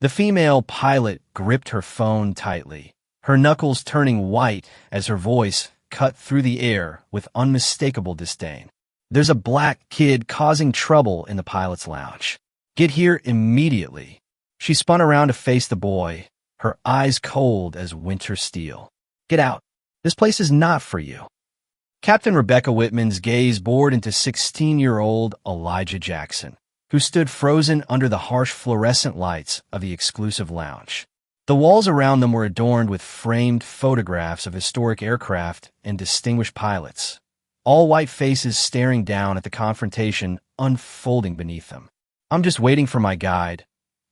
The female pilot gripped her phone tightly, her knuckles turning white as her voice cut through the air with unmistakable disdain. "There's a black kid causing trouble in the pilot's lounge. Get here immediately." She spun around to face the boy, her eyes cold as winter steel. "Get out. This place is not for you." Captain Rebecca Whitman's gaze bored into 16-year-old Elijah Jackson, who stood frozen under the harsh fluorescent lights of the exclusive lounge. The walls around them were adorned with framed photographs of historic aircraft and distinguished pilots, all white faces staring down at the confrontation unfolding beneath them. "I'm just waiting for my guide,"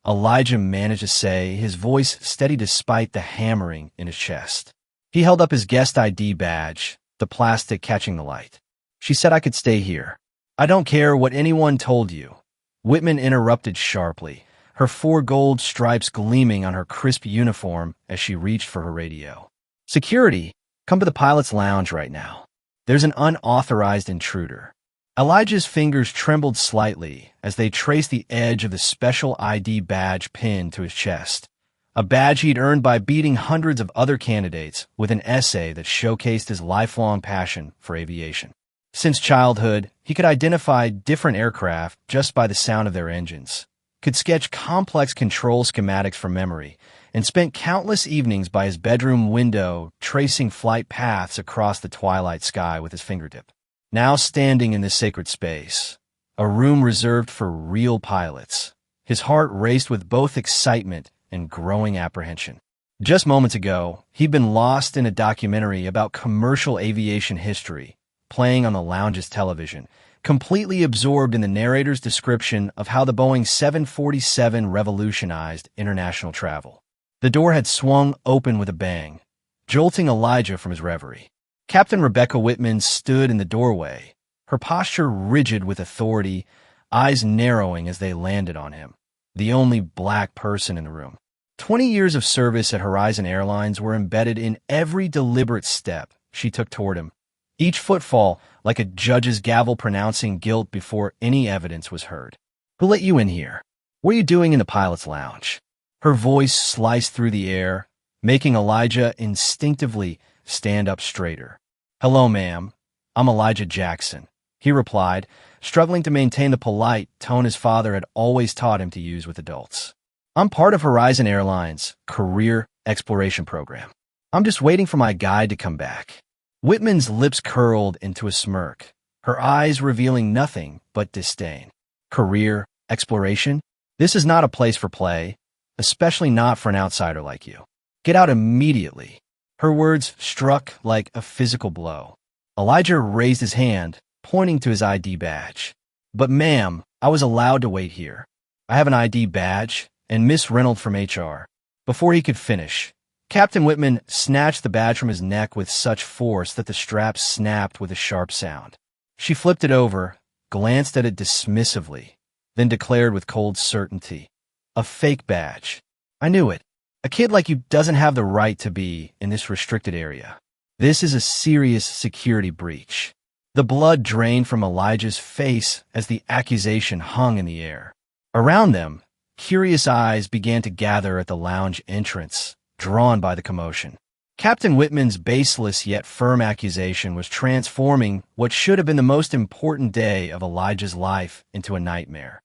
Elijah managed to say, his voice steady despite the hammering in his chest. He held up his guest ID badge, the plastic catching the light. "She said I could stay here." "I don't care what anyone told you," Whitman interrupted sharply, her 4 gold stripes gleaming on her crisp uniform as she reached for her radio. "Security, come to the pilot's lounge right now. There's an unauthorized intruder." Elijah's fingers trembled slightly as they traced the edge of the special ID badge pinned to his chest, a badge he'd earned by beating hundreds of other candidates with an essay that showcased his lifelong passion for aviation. Since childhood, he could identify different aircraft just by the sound of their engines, could sketch complex control schematics from memory, and spent countless evenings by his bedroom window tracing flight paths across the twilight sky with his fingertip. Now standing in this sacred space, a room reserved for real pilots, his heart raced with both excitement and growing apprehension. Just moments ago, he'd been lost in a documentary about commercial aviation history, playing on the lounge's television, completely absorbed in the narrator's description of how the Boeing 747 revolutionized international travel. The door had swung open with a bang, jolting Elijah from his reverie. Captain Rebecca Whitman stood in the doorway, her posture rigid with authority, eyes narrowing as they landed on him, the only black person in the room. 20 years of service at Horizon Airlines were embedded in every deliberate step she took toward him, each footfall like a judge's gavel pronouncing guilt before any evidence was heard. "Who let you in here? What are you doing in the pilot's lounge?" Her voice sliced through the air, making Elijah instinctively stand up straighter. "Hello, ma'am. I'm Elijah Jackson," he replied, struggling to maintain the polite tone his father had always taught him to use with adults. "I'm part of Horizon Airlines' career exploration program. I'm just waiting for my guide to come back." Whitman's lips curled into a smirk, her eyes revealing nothing but disdain. "Career exploration? This is not a place for play, especially not for an outsider like you. Get out immediately." Her words struck like a physical blow. Elijah raised his hand, pointing to his ID badge. "But ma'am, I was allowed to wait here. I have an ID badge, and Miss Reynolds from HR." Before he could finish, Captain Whitman snatched the badge from his neck with such force that the strap snapped with a sharp sound. She flipped it over, glanced at it dismissively, then declared with cold certainty, "A fake badge. I knew it. A kid like you doesn't have the right to be in this restricted area. This is a serious security breach." The blood drained from Elijah's face as the accusation hung in the air. Around them, curious eyes began to gather at the lounge entrance, drawn by the commotion. Captain Whitman's baseless yet firm accusation was transforming what should have been the most important day of Elijah's life into a nightmare.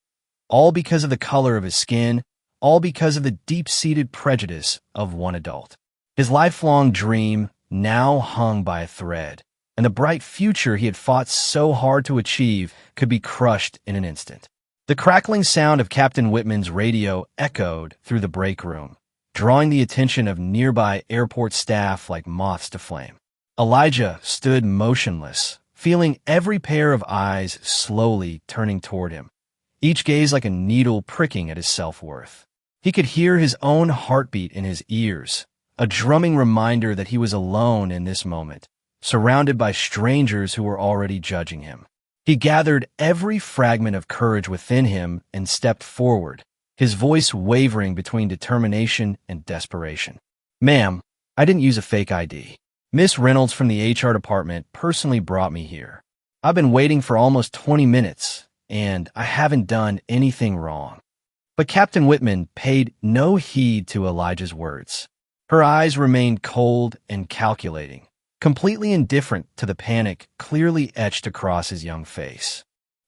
All because of the color of his skin, all because of the deep-seated prejudice of one adult. His lifelong dream now hung by a thread, and the bright future he had fought so hard to achieve could be crushed in an instant. The crackling sound of Captain Whitman's radio echoed through the break room, drawing the attention of nearby airport staff like moths to flame. Elijah stood motionless, feeling every pair of eyes slowly turning toward him, each gaze like a needle pricking at his self-worth. He could hear his own heartbeat in his ears, a drumming reminder that he was alone in this moment, surrounded by strangers who were already judging him. He gathered every fragment of courage within him and stepped forward, his voice wavering between determination and desperation. "Ma'am, I didn't use a fake ID. Miss Reynolds from the HR department personally brought me here. I've been waiting for almost 20 minutes, and I haven't done anything wrong." But Captain Whitman paid no heed to Elijah's words. Her eyes remained cold and calculating, completely indifferent to the panic clearly etched across his young face.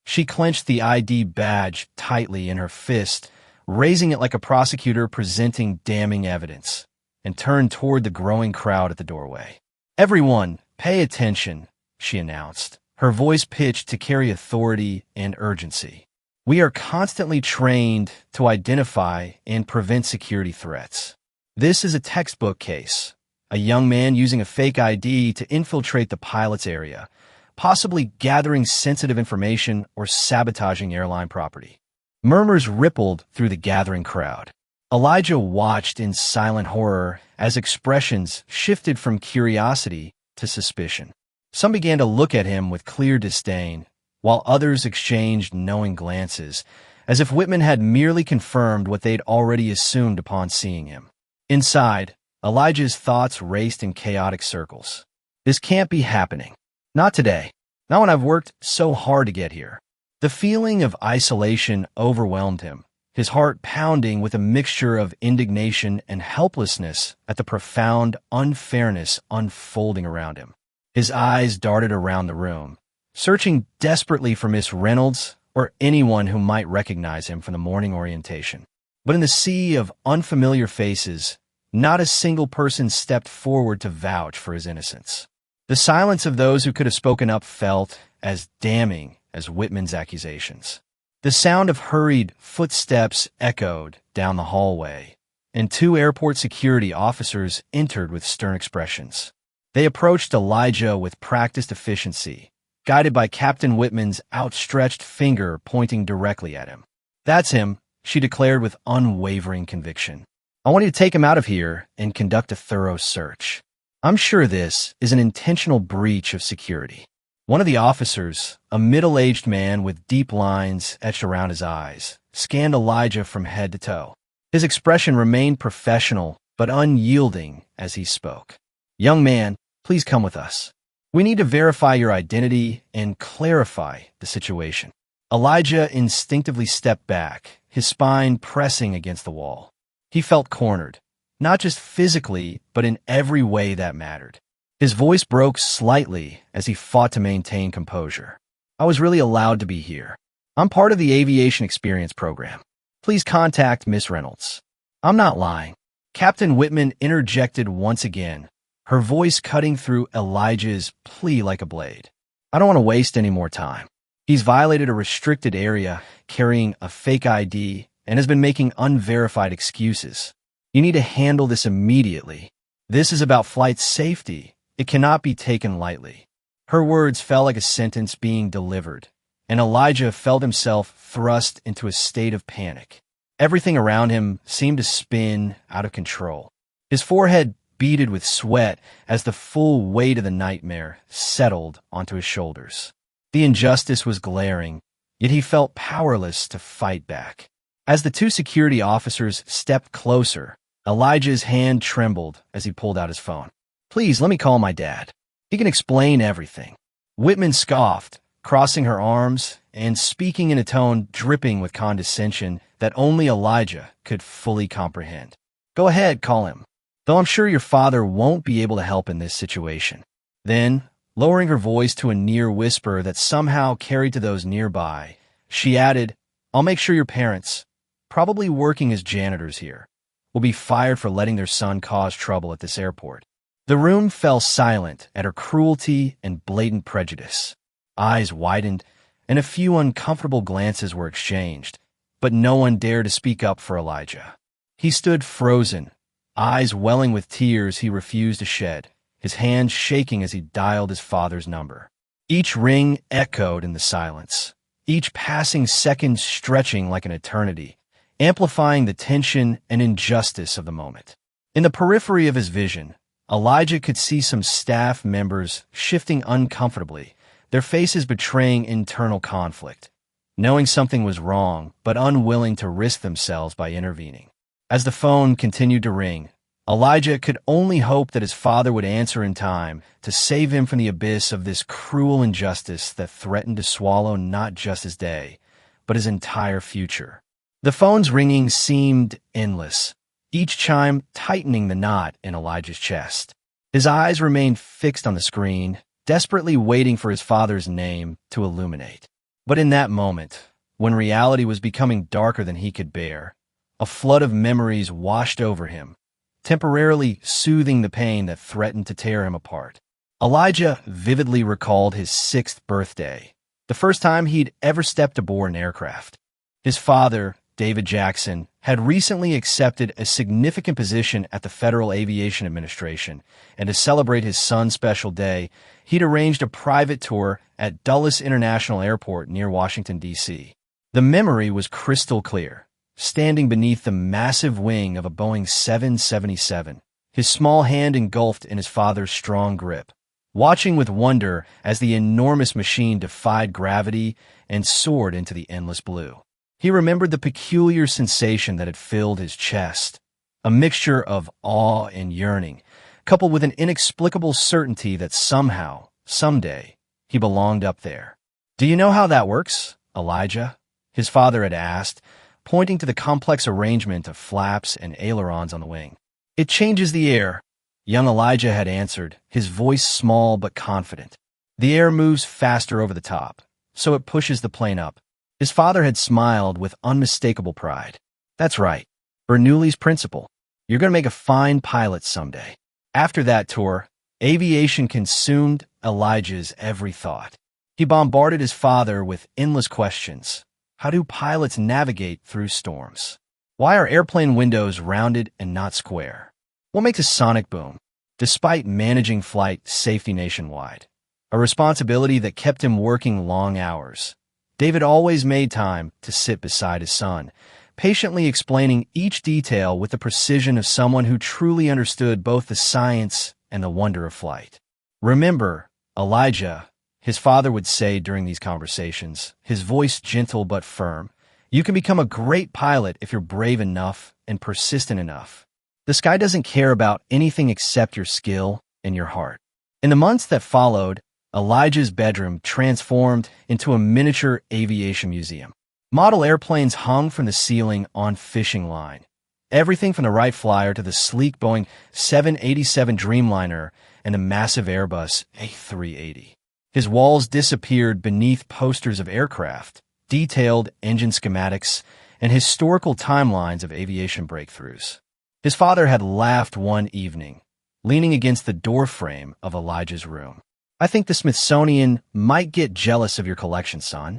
She clenched the ID badge tightly in her fist, raising it like a prosecutor presenting damning evidence, and turned toward the growing crowd at the doorway. "Everyone, pay attention," she announced, her voice pitched to carry authority and urgency. "We are constantly trained to identify and prevent security threats. This is a textbook case. A young man using a fake ID to infiltrate the pilot's area, possibly gathering sensitive information or sabotaging airline property." Murmurs rippled through the gathering crowd. Elijah watched in silent horror as expressions shifted from curiosity to suspicion. Some began to look at him with clear disdain, while others exchanged knowing glances, as if Whitman had merely confirmed what they'd already assumed upon seeing him. Inside, Elijah's thoughts raced in chaotic circles. This can't be happening. Not today. Not when I've worked so hard to get here. The feeling of isolation overwhelmed him, his heart pounding with a mixture of indignation and helplessness at the profound unfairness unfolding around him. His eyes darted around the room, searching desperately for Miss Reynolds or anyone who might recognize him from the morning orientation. But in the sea of unfamiliar faces, not a single person stepped forward to vouch for his innocence. The silence of those who could have spoken up felt as damning as Whitman's accusations. The sound of hurried footsteps echoed down the hallway, and 2 airport security officers entered with stern expressions. They approached Elijah with practiced efficiency, guided by Captain Whitman's outstretched finger pointing directly at him. "That's him," she declared with unwavering conviction. "I want you to take him out of here and conduct a thorough search. I'm sure this is an intentional breach of security." One of the officers, a middle-aged man with deep lines etched around his eyes, scanned Elijah from head to toe. His expression remained professional but unyielding as he spoke. "Young man, please come with us. We need to verify your identity and clarify the situation." Elijah instinctively stepped back, his spine pressing against the wall. He felt cornered, not just physically, but in every way that mattered. His voice broke slightly as he fought to maintain composure. "I was really allowed to be here. I'm part of the Aviation Experience program. Please contact Miss Reynolds." "I'm not lying." Captain Whitman interjected once again, her voice cutting through Elijah's plea like a blade. "I don't want to waste any more time. He's violated a restricted area, carrying a fake ID, and has been making unverified excuses. You need to handle this immediately. This is about flight safety. It cannot be taken lightly." Her words fell like a sentence being delivered, and Elijah felt himself thrust into a state of panic. Everything around him seemed to spin out of control. His forehead beaded with sweat as the full weight of the nightmare settled onto his shoulders. The injustice was glaring, yet he felt powerless to fight back. As the 2 security officers stepped closer, Elijah's hand trembled as he pulled out his phone. "Please, let me call my dad. He can explain everything." Whitman scoffed, crossing her arms and speaking in a tone dripping with condescension that only Elijah could fully comprehend. "Go ahead, call him. Though I'm sure your father won't be able to help in this situation." Then, lowering her voice to a near whisper that somehow carried to those nearby, she added, "I'll make sure your parents, probably working as janitors here, will be fired for letting their son cause trouble at this airport." The room fell silent at her cruelty and blatant prejudice. Eyes widened, and a few uncomfortable glances were exchanged, but no one dared to speak up for Elijah. He stood frozen, eyes welling with tears he refused to shed, his hands shaking as he dialed his father's number. Each ring echoed in the silence, each passing second stretching like an eternity, amplifying the tension and injustice of the moment. In the periphery of his vision, Elijah could see some staff members shifting uncomfortably, their faces betraying internal conflict, knowing something was wrong but unwilling to risk themselves by intervening. As the phone continued to ring, Elijah could only hope that his father would answer in time to save him from the abyss of this cruel injustice that threatened to swallow not just his day, but his entire future. The phone's ringing seemed endless, each chime tightening the knot in Elijah's chest. His eyes remained fixed on the screen, desperately waiting for his father's name to illuminate. But in that moment, when reality was becoming darker than he could bear, a flood of memories washed over him, temporarily soothing the pain that threatened to tear him apart. Elijah vividly recalled his 6th birthday, the first time he'd ever stepped aboard an aircraft. His father, David Jackson, had recently accepted a significant position at the Federal Aviation Administration, and to celebrate his son's special day, he'd arranged a private tour at Dulles International Airport near Washington, D.C. The memory was crystal clear. Standing beneath the massive wing of a Boeing 777, his small hand engulfed in his father's strong grip, watching with wonder as the enormous machine defied gravity and soared into the endless blue. He remembered the peculiar sensation that had filled his chest, a mixture of awe and yearning, coupled with an inexplicable certainty that somehow, someday, he belonged up there. "Do you know how that works, Elijah?" his father had asked, pointing to the complex arrangement of flaps and ailerons on the wing. "It changes the air," young Elijah had answered, his voice small but confident. "The air moves faster over the top, so it pushes the plane up." His father had smiled with unmistakable pride. "That's right, Bernoulli's principle. You're going to make a fine pilot someday." After that tour, aviation consumed Elijah's every thought. He bombarded his father with endless questions. How do pilots navigate through storms? Why are airplane windows rounded and not square? What makes a sonic boom? Despite managing flight safety nationwide, a responsibility that kept him working long hours, David always made time to sit beside his son, patiently explaining each detail with the precision of someone who truly understood both the science and the wonder of flight. "Remember, Elijah," his father would say during these conversations, his voice gentle but firm, "you can become a great pilot if you're brave enough and persistent enough. The sky doesn't care about anything except your skill and your heart." In the months that followed, Elijah's bedroom transformed into a miniature aviation museum. Model airplanes hung from the ceiling on fishing line. Everything from the Wright Flyer to the sleek Boeing 787 Dreamliner and the massive Airbus A380. His walls disappeared beneath posters of aircraft, detailed engine schematics, and historical timelines of aviation breakthroughs. His father had laughed one evening, leaning against the doorframe of Elijah's room. "I think the Smithsonian might get jealous of your collection, son."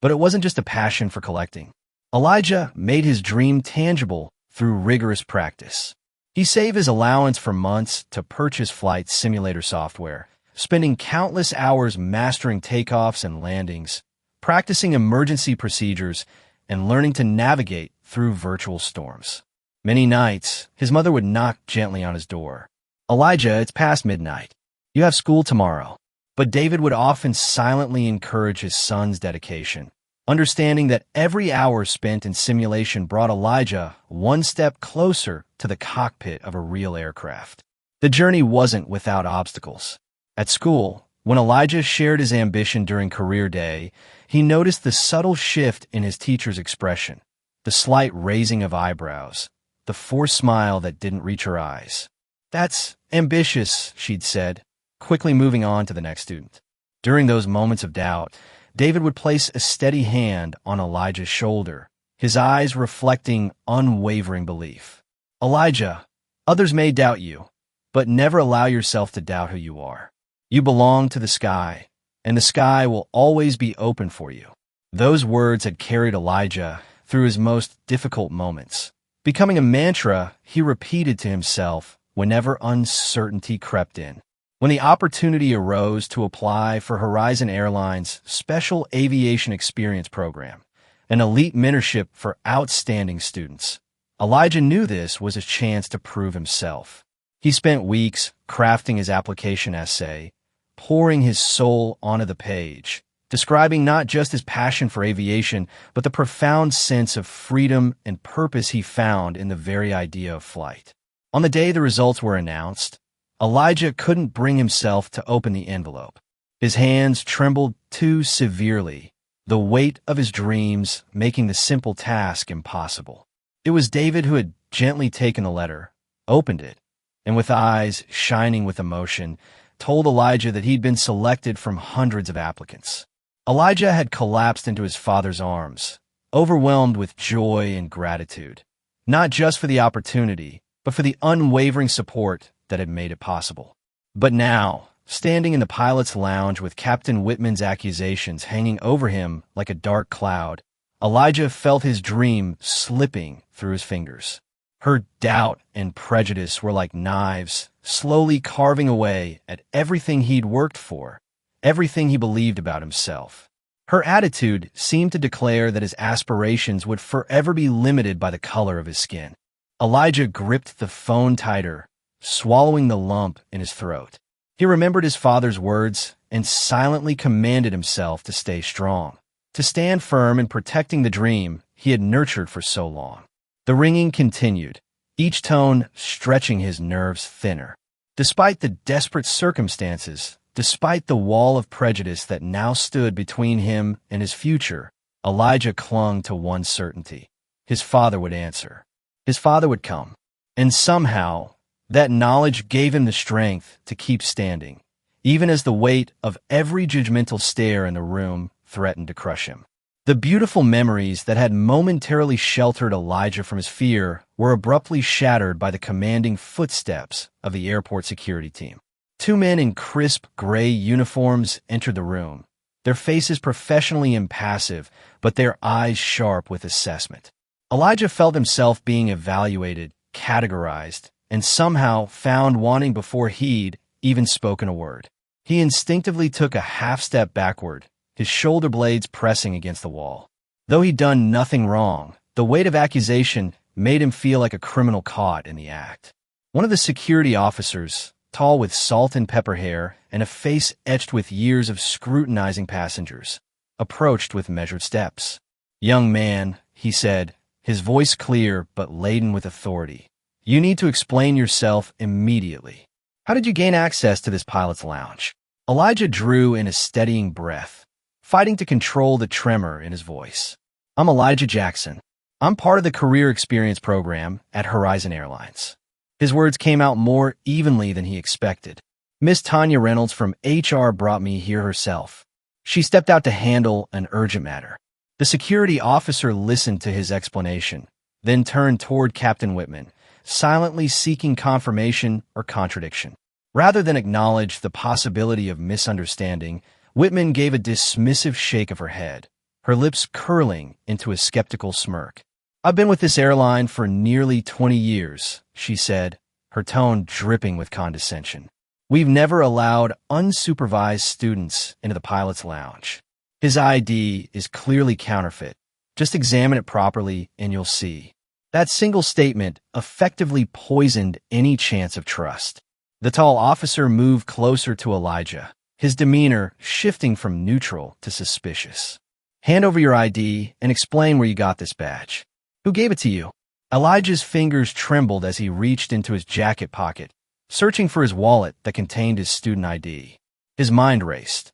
But it wasn't just a passion for collecting. Elijah made his dream tangible through rigorous practice. He saved his allowance for months to purchase flight simulator software, spending countless hours mastering takeoffs and landings, practicing emergency procedures, and learning to navigate through virtual storms. Many nights, his mother would knock gently on his door. "Elijah, it's past midnight. You have school tomorrow." But David would often silently encourage his son's dedication, understanding that every hour spent in simulation brought Elijah one step closer to the cockpit of a real aircraft. The journey wasn't without obstacles. At school, when Elijah shared his ambition during career day, he noticed the subtle shift in his teacher's expression, the slight raising of eyebrows, the forced smile that didn't reach her eyes. "That's ambitious," she'd said, quickly moving on to the next student. During those moments of doubt, David would place a steady hand on Elijah's shoulder, his eyes reflecting unwavering belief. "Elijah, others may doubt you, but never allow yourself to doubt who you are. You belong to the sky, and the sky will always be open for you." Those words had carried Elijah through his most difficult moments, becoming a mantra he repeated to himself whenever uncertainty crept in. When the opportunity arose to apply for Horizon Airlines' Special Aviation Experience Program, an elite mentorship for outstanding students, Elijah knew this was a chance to prove himself. He spent weeks crafting his application essay, pouring his soul onto the page, describing not just his passion for aviation, but the profound sense of freedom and purpose he found in the very idea of flight. On the day the results were announced, Elijah couldn't bring himself to open the envelope. His hands trembled too severely, the weight of his dreams making the simple task impossible. It was David who had gently taken the letter, opened it, and with eyes shining with emotion, told Elijah that he'd been selected from hundreds of applicants. Elijah had collapsed into his father's arms, overwhelmed with joy and gratitude, not just for the opportunity, but for the unwavering support that had made it possible. But now, standing in the pilot's lounge with Captain Whitman's accusations hanging over him like a dark cloud, Elijah felt his dream slipping through his fingers. Her doubt and prejudice were like knives, slowly carving away at everything he'd worked for, everything he believed about himself. Her attitude seemed to declare that his aspirations would forever be limited by the color of his skin. Elijah gripped the phone tighter, swallowing the lump in his throat. He remembered his father's words and silently commanded himself to stay strong, to stand firm in protecting the dream he had nurtured for so long. The ringing continued, each tone stretching his nerves thinner. Despite the desperate circumstances, despite the wall of prejudice that now stood between him and his future, Elijah clung to one certainty. His father would answer. His father would come. And somehow, that knowledge gave him the strength to keep standing, even as the weight of every judgmental stare in the room threatened to crush him. The beautiful memories that had momentarily sheltered Elijah from his fear were abruptly shattered by the commanding footsteps of the airport security team. Two men in crisp gray uniforms entered the room, their faces professionally impassive, but their eyes sharp with assessment. Elijah felt himself being evaluated, categorized, and somehow found wanting before he'd even spoken a word. He instinctively took a half-step backward, his shoulder blades pressing against the wall. Though he'd done nothing wrong, the weight of accusation made him feel like a criminal caught in the act. One of the security officers, tall with salt and pepper hair and a face etched with years of scrutinizing passengers, approached with measured steps. "Young man," he said, his voice clear but laden with authority, "you need to explain yourself immediately. How did you gain access to this pilot's lounge?" Elijah drew in a steadying breath, fighting to control the tremor in his voice. "I'm Elijah Jackson. I'm part of the Career Experience program at Horizon Airlines." His words came out more evenly than he expected. "Miss Tanya Reynolds from HR brought me here herself. She stepped out to handle an urgent matter." The security officer listened to his explanation, then turned toward Captain Whitman, silently seeking confirmation or contradiction. Rather than acknowledge the possibility of misunderstanding, Whitman gave a dismissive shake of her head, her lips curling into a skeptical smirk. "I've been with this airline for nearly 20 years, she said, her tone dripping with condescension. "We've never allowed unsupervised students into the pilot's lounge. His ID is clearly counterfeit. Just examine it properly and you'll see." That single statement effectively poisoned any chance of trust. The tall officer moved closer to Elijah, his demeanor shifting from neutral to suspicious. "Hand over your ID and explain where you got this badge. Who gave it to you?" Elijah's fingers trembled as he reached into his jacket pocket, searching for his wallet that contained his student ID. His mind raced.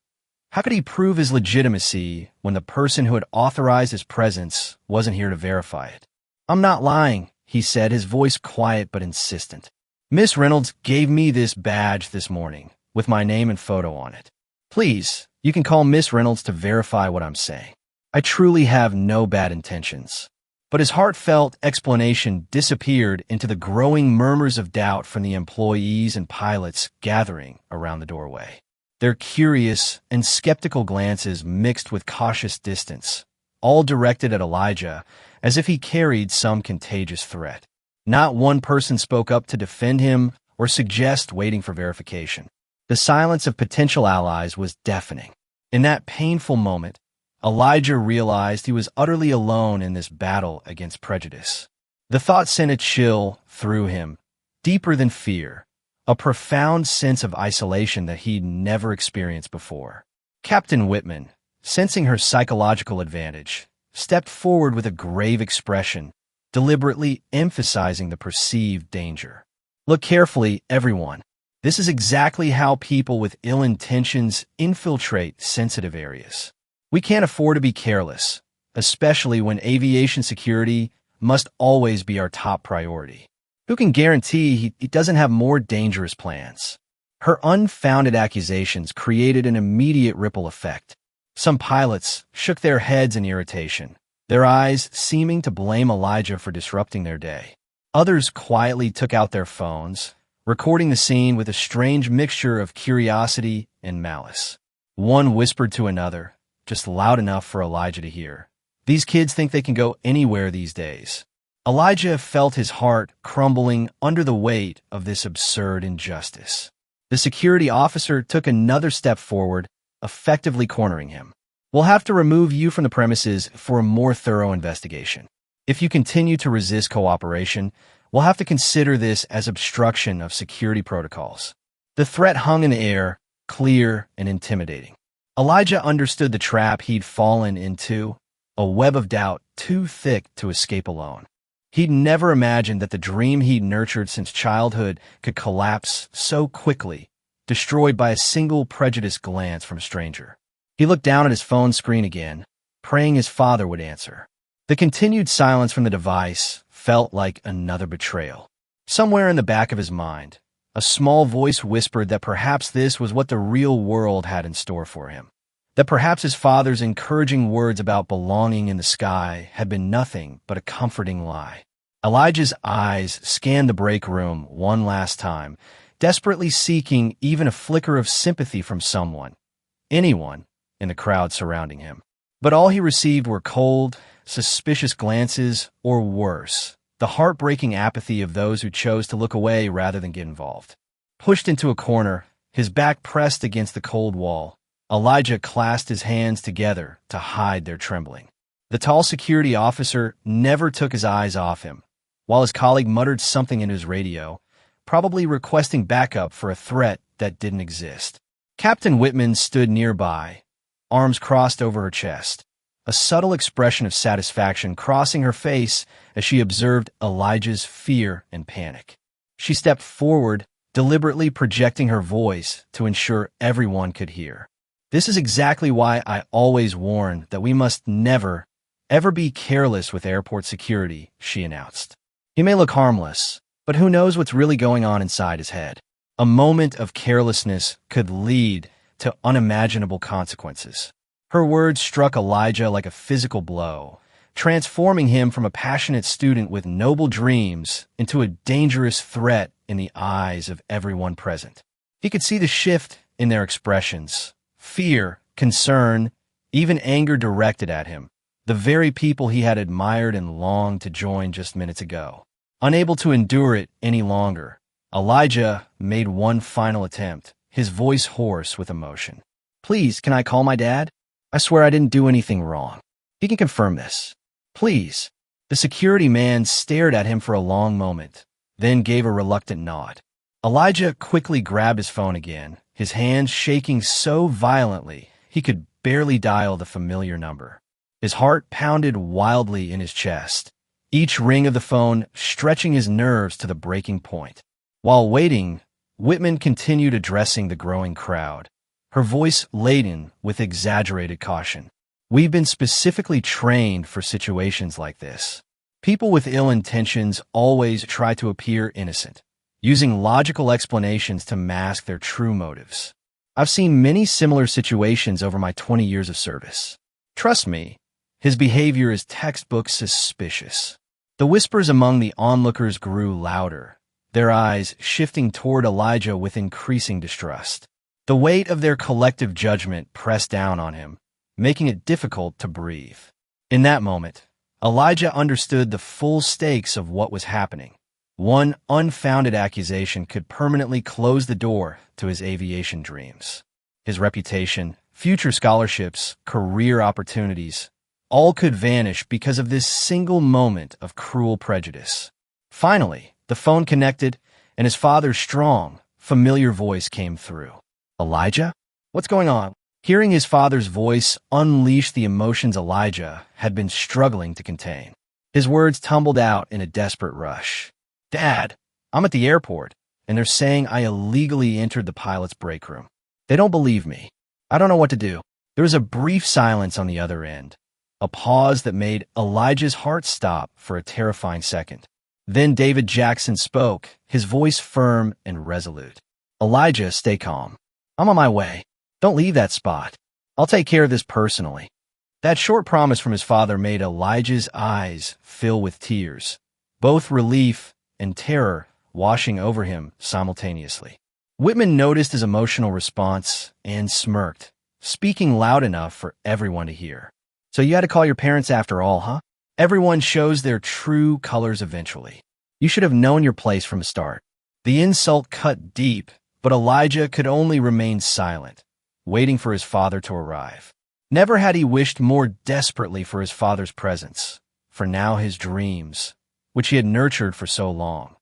How could he prove his legitimacy when the person who had authorized his presence wasn't here to verify it? "I'm not lying," he said, his voice quiet but insistent. "Miss Reynolds gave me this badge this morning, with my name and photo on it. Please, you can call Miss Reynolds to verify what I'm saying. I truly have no bad intentions." But his heartfelt explanation disappeared into the growing murmurs of doubt from the employees and pilots gathering around the doorway. Their curious and skeptical glances mixed with cautious distance, all directed at Elijah as if he carried some contagious threat. Not one person spoke up to defend him or suggest waiting for verification. The silence of potential allies was deafening. In that painful moment, Elijah realized he was utterly alone in this battle against prejudice. The thought sent a chill through him, deeper than fear, a profound sense of isolation that he'd never experienced before. Captain Whitman, sensing her psychological advantage, stepped forward with a grave expression, deliberately emphasizing the perceived danger. "Look carefully, everyone. This is exactly how people with ill intentions infiltrate sensitive areas. We can't afford to be careless, especially when aviation security must always be our top priority. Who can guarantee he doesn't have more dangerous plans? Her unfounded accusations created an immediate ripple effect. Some pilots shook their heads in irritation, their eyes seeming to blame Elijah for disrupting their day. Others quietly took out their phones, recording the scene with a strange mixture of curiosity and malice. One whispered to another, just loud enough for Elijah to hear, "These kids think they can go anywhere these days." Elijah felt his heart crumbling under the weight of this absurd injustice. The security officer took another step forward, effectively cornering him. "We'll have to remove you from the premises for a more thorough investigation. If you continue to resist cooperation, we'll have to consider this as obstruction of security protocols." The threat hung in the air, clear and intimidating. Elijah understood the trap he'd fallen into, a web of doubt too thick to escape alone. He'd never imagined that the dream he'd nurtured since childhood could collapse so quickly, destroyed by a single prejudiced glance from a stranger. He looked down at his phone screen again, praying his father would answer. The continued silence from the device felt like another betrayal. Somewhere in the back of his mind, a small voice whispered that perhaps this was what the real world had in store for him. That perhaps his father's encouraging words about belonging in the sky had been nothing but a comforting lie. Elijah's eyes scanned the break room one last time, desperately seeking even a flicker of sympathy from someone, anyone, in the crowd surrounding him. But all he received were cold, suspicious glances, or worse, the heartbreaking apathy of those who chose to look away rather than get involved. Pushed into a corner, his back pressed against the cold wall, Elijah clasped his hands together to hide their trembling. The tall security officer never took his eyes off him, while his colleague muttered something in his radio, probably requesting backup for a threat that didn't exist. Captain Whitman stood nearby, arms crossed over her chest, a subtle expression of satisfaction crossing her face as she observed Elijah's fear and panic. She stepped forward, deliberately projecting her voice to ensure everyone could hear. "This is exactly why I always warn that we must never, ever be careless with airport security," she announced. "He may look harmless, but who knows what's really going on inside his head. A moment of carelessness could lead to unimaginable consequences." Her words struck Elijah like a physical blow, transforming him from a passionate student with noble dreams into a dangerous threat in the eyes of everyone present. He could see the shift in their expressions, fear, concern, even anger directed at him, the very people he had admired and longed to join just minutes ago. Unable to endure it any longer, Elijah made one final attempt, his voice hoarse with emotion. "Please, can I call my dad? I swear I didn't do anything wrong. He can confirm this. Please." The security man stared at him for a long moment, then gave a reluctant nod. Elijah quickly grabbed his phone again, his hands shaking so violently he could barely dial the familiar number. His heart pounded wildly in his chest, each ring of the phone stretching his nerves to the breaking point. While waiting, Whitman continued addressing the growing crowd, her voice laden with exaggerated caution. "We've been specifically trained for situations like this. People with ill intentions always try to appear innocent, using logical explanations to mask their true motives. I've seen many similar situations over my 20 years of service. Trust me, his behavior is textbook suspicious." The whispers among the onlookers grew louder, their eyes shifting toward Elijah with increasing distrust. The weight of their collective judgment pressed down on him, making it difficult to breathe. In that moment, Elijah understood the full stakes of what was happening. One unfounded accusation could permanently close the door to his aviation dreams. His reputation, future scholarships, career opportunities, all could vanish because of this single moment of cruel prejudice. Finally, the phone connected, and his father's strong, familiar voice came through. "Elijah? What's going on?" Hearing his father's voice unleashed the emotions Elijah had been struggling to contain. His words tumbled out in a desperate rush. "Dad, I'm at the airport, and they're saying I illegally entered the pilot's break room. They don't believe me. I don't know what to do." There was a brief silence on the other end, a pause that made Elijah's heart stop for a terrifying second. Then David Jackson spoke, his voice firm and resolute. "Elijah, stay calm. I'm on my way. Don't leave that spot. I'll take care of this personally." That short promise from his father made Elijah's eyes fill with tears, both relief and terror washing over him simultaneously. Whitman noticed his emotional response and smirked, speaking loud enough for everyone to hear. "So you had to call your parents after all, huh? Everyone shows their true colors eventually. You should have known your place from the start." The insult cut deep, but Elijah could only remain silent, waiting for his father to arrive. Never had he wished more desperately for his father's presence, for now his dreams, which he had nurtured for so long,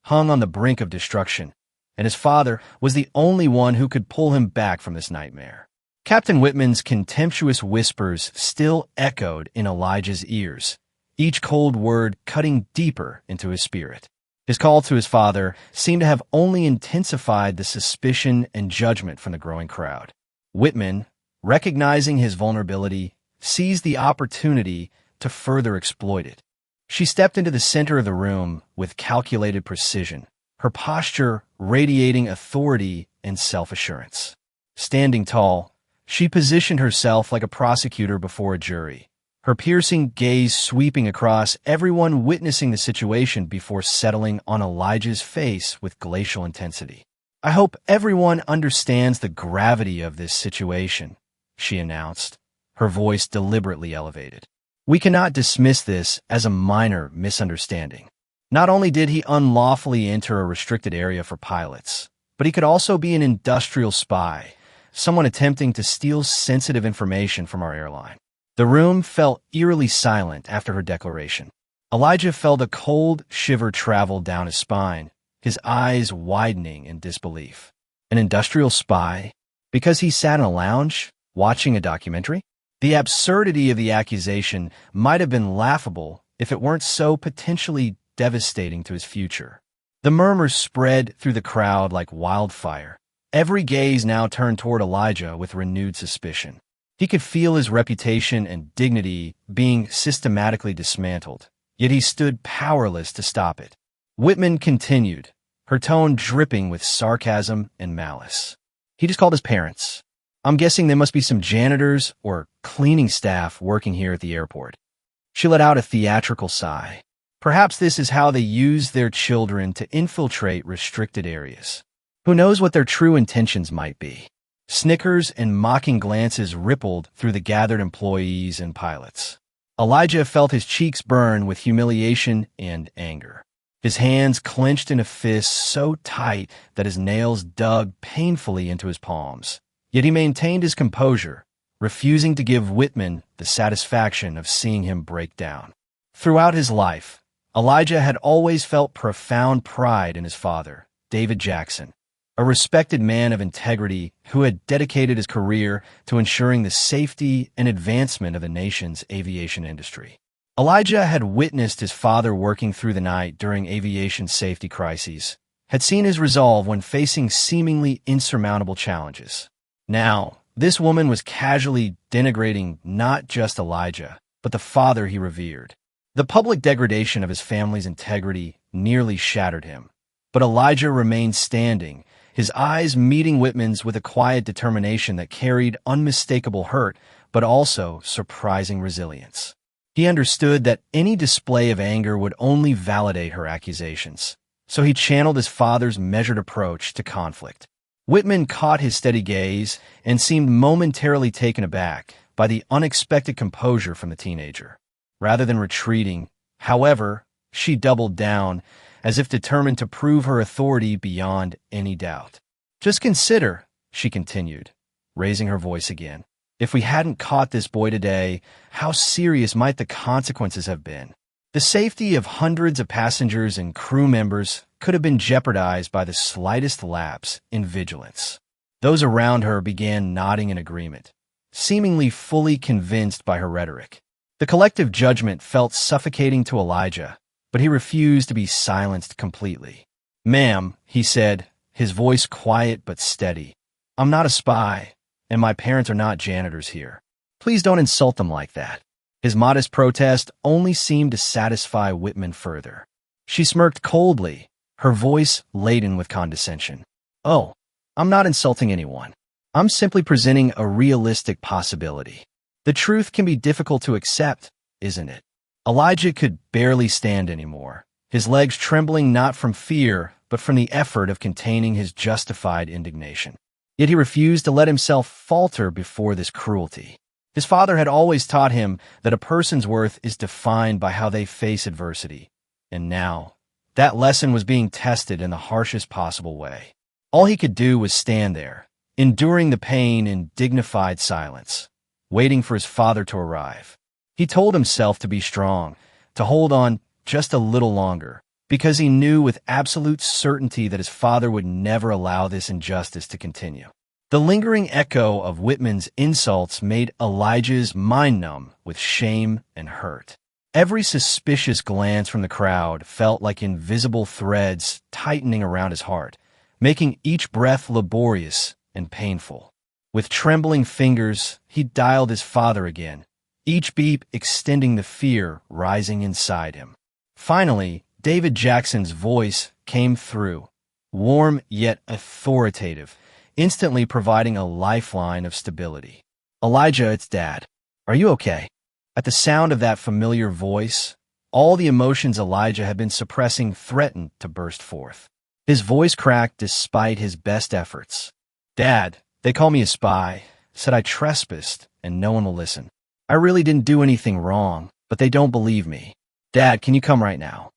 hung on the brink of destruction, and his father was the only one who could pull him back from this nightmare. Captain Whitman's contemptuous whispers still echoed in Elijah's ears, each cold word cutting deeper into his spirit. His call to his father seemed to have only intensified the suspicion and judgment from the growing crowd. Whitman, recognizing his vulnerability, seized the opportunity to further exploit it. She stepped into the center of the room with calculated precision, her posture radiating authority and self-assurance. Standing tall, she positioned herself like a prosecutor before a jury, her piercing gaze sweeping across everyone witnessing the situation before settling on Elijah's face with glacial intensity. "I hope everyone understands the gravity of this situation," she announced, her voice deliberately elevated. "We cannot dismiss this as a minor misunderstanding. Not only did he unlawfully enter a restricted area for pilots, but he could also be an industrial spy, someone attempting to steal sensitive information from our airline." The room felt eerily silent after her declaration. Elijah felt a cold shiver travel down his spine, his eyes widening in disbelief. An industrial spy? Because he sat in a lounge, watching a documentary? The absurdity of the accusation might have been laughable if it weren't so potentially devastating to his future. The murmurs spread through the crowd like wildfire. Every gaze now turned toward Elijah with renewed suspicion. He could feel his reputation and dignity being systematically dismantled, yet he stood powerless to stop it. Whitman continued, her tone dripping with sarcasm and malice. "He just called his parents. I'm guessing there must be some janitors or cleaning staff working here at the airport." She let out a theatrical sigh. Perhaps this is how they use their children to infiltrate restricted areas. Who knows what their true intentions might be? Snickers and mocking glances rippled through the gathered employees and pilots. Elijah felt his cheeks burn with humiliation and anger. His hands clenched in a fist so tight that his nails dug painfully into his palms. Yet he maintained his composure, refusing to give Whitman the satisfaction of seeing him break down. Throughout his life, Elijah had always felt profound pride in his father, David Jackson, a respected man of integrity who had dedicated his career to ensuring the safety and advancement of the nation's aviation industry. Elijah had witnessed his father working through the night during aviation safety crises, had seen his resolve when facing seemingly insurmountable challenges. Now, this woman was casually denigrating not just Elijah, but the father he revered. The public degradation of his family's integrity nearly shattered him, but Elijah remained standing, his eyes meeting Whitman's with a quiet determination that carried unmistakable hurt, but also surprising resilience. He understood that any display of anger would only validate her accusations, so he channeled his father's measured approach to conflict. Whitman caught his steady gaze and seemed momentarily taken aback by the unexpected composure from the teenager. Rather than retreating, however, she doubled down, as if determined to prove her authority beyond any doubt. "Just consider," she continued, raising her voice again, "if we hadn't caught this boy today, how serious might the consequences have been? The safety of hundreds of passengers and crew members could have been jeopardized by the slightest lapse in vigilance." Those around her began nodding in agreement, seemingly fully convinced by her rhetoric. The collective judgment felt suffocating to Elijah, but he refused to be silenced completely. "Ma'am," he said, his voice quiet but steady, "I'm not a spy, and my parents are not janitors here. Please don't insult them like that." His modest protest only seemed to satisfy Whitman further. She smirked coldly, her voice laden with condescension. "Oh, I'm not insulting anyone. I'm simply presenting a realistic possibility. The truth can be difficult to accept, isn't it?" Elijah could barely stand anymore, his legs trembling not from fear, but from the effort of containing his justified indignation. Yet he refused to let himself falter before this cruelty. His father had always taught him that a person's worth is defined by how they face adversity, and now that lesson was being tested in the harshest possible way. All he could do was stand there, enduring the pain in dignified silence, waiting for his father to arrive. He told himself to be strong, to hold on just a little longer, because he knew with absolute certainty that his father would never allow this injustice to continue. The lingering echo of Whitman's insults made Elijah's mind numb with shame and hurt. Every suspicious glance from the crowd felt like invisible threads tightening around his heart, making each breath laborious and painful. With trembling fingers, he dialed his father again, each beep extending the fear rising inside him. Finally, David Jackson's voice came through, warm yet authoritative, instantly providing a lifeline of stability. "Elijah, it's Dad. Are you okay?" At the sound of that familiar voice, all the emotions Elijah had been suppressing threatened to burst forth. His voice cracked despite his best efforts. "Dad, they call me a spy, said I trespassed, and no one will listen. I really didn't do anything wrong, but they don't believe me. Dad, can you come right now?"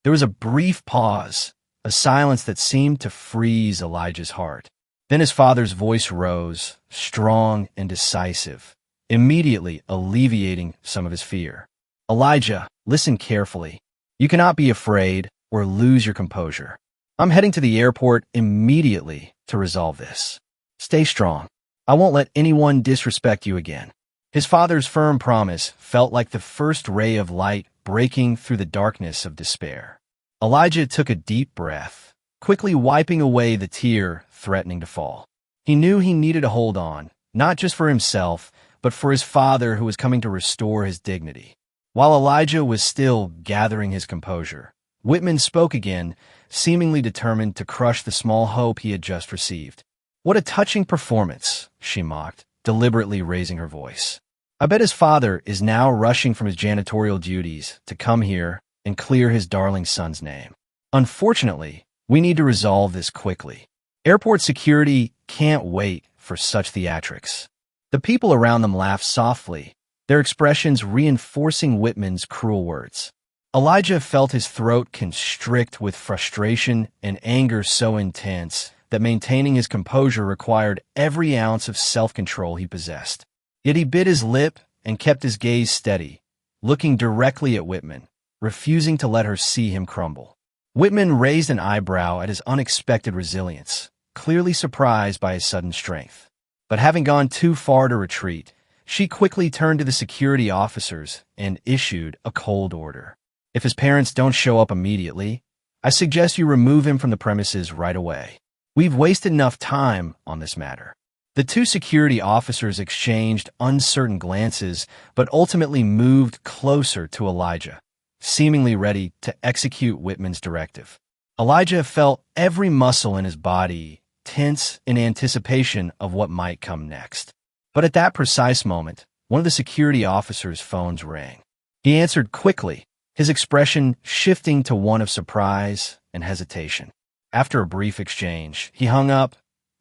There was a brief pause, a silence that seemed to freeze Elijah's heart. Then his father's voice rose, strong and decisive, immediately alleviating some of his fear. "Elijah, listen carefully. You cannot be afraid or lose your composure. I'm heading to the airport immediately to resolve this. Stay strong. I won't let anyone disrespect you again." His father's firm promise felt like the first ray of light breaking through the darkness of despair. Elijah took a deep breath, quickly wiping away the tear threatening to fall. He knew he needed to hold on, not just for himself, but for his father who was coming to restore his dignity. While Elijah was still gathering his composure, Whitman spoke again, seemingly determined to crush the small hope he had just received. "What a touching performance," she mocked, deliberately raising her voice. "I bet his father is now rushing from his janitorial duties to come here and clear his darling son's name. Unfortunately, we need to resolve this quickly. Airport security can't wait for such theatrics." The people around them laughed softly, their expressions reinforcing Whitman's cruel words. Elijah felt his throat constrict with frustration and anger so intense that maintaining his composure required every ounce of self-control he possessed. Yet he bit his lip and kept his gaze steady, looking directly at Whitman, refusing to let her see him crumble. Whitman raised an eyebrow at his unexpected resilience, clearly surprised by his sudden strength. But having gone too far to retreat, she quickly turned to the security officers and issued a cold order. "If his parents don't show up immediately, I suggest you remove him from the premises right away. We've wasted enough time on this matter." The two security officers exchanged uncertain glances, but ultimately moved closer to Elijah, seemingly ready to execute Whitman's directive. Elijah felt every muscle in his body tense in anticipation of what might come next. But at that precise moment, one of the security officers' phones rang. He answered quickly, his expression shifting to one of surprise and hesitation. After a brief exchange, he hung up,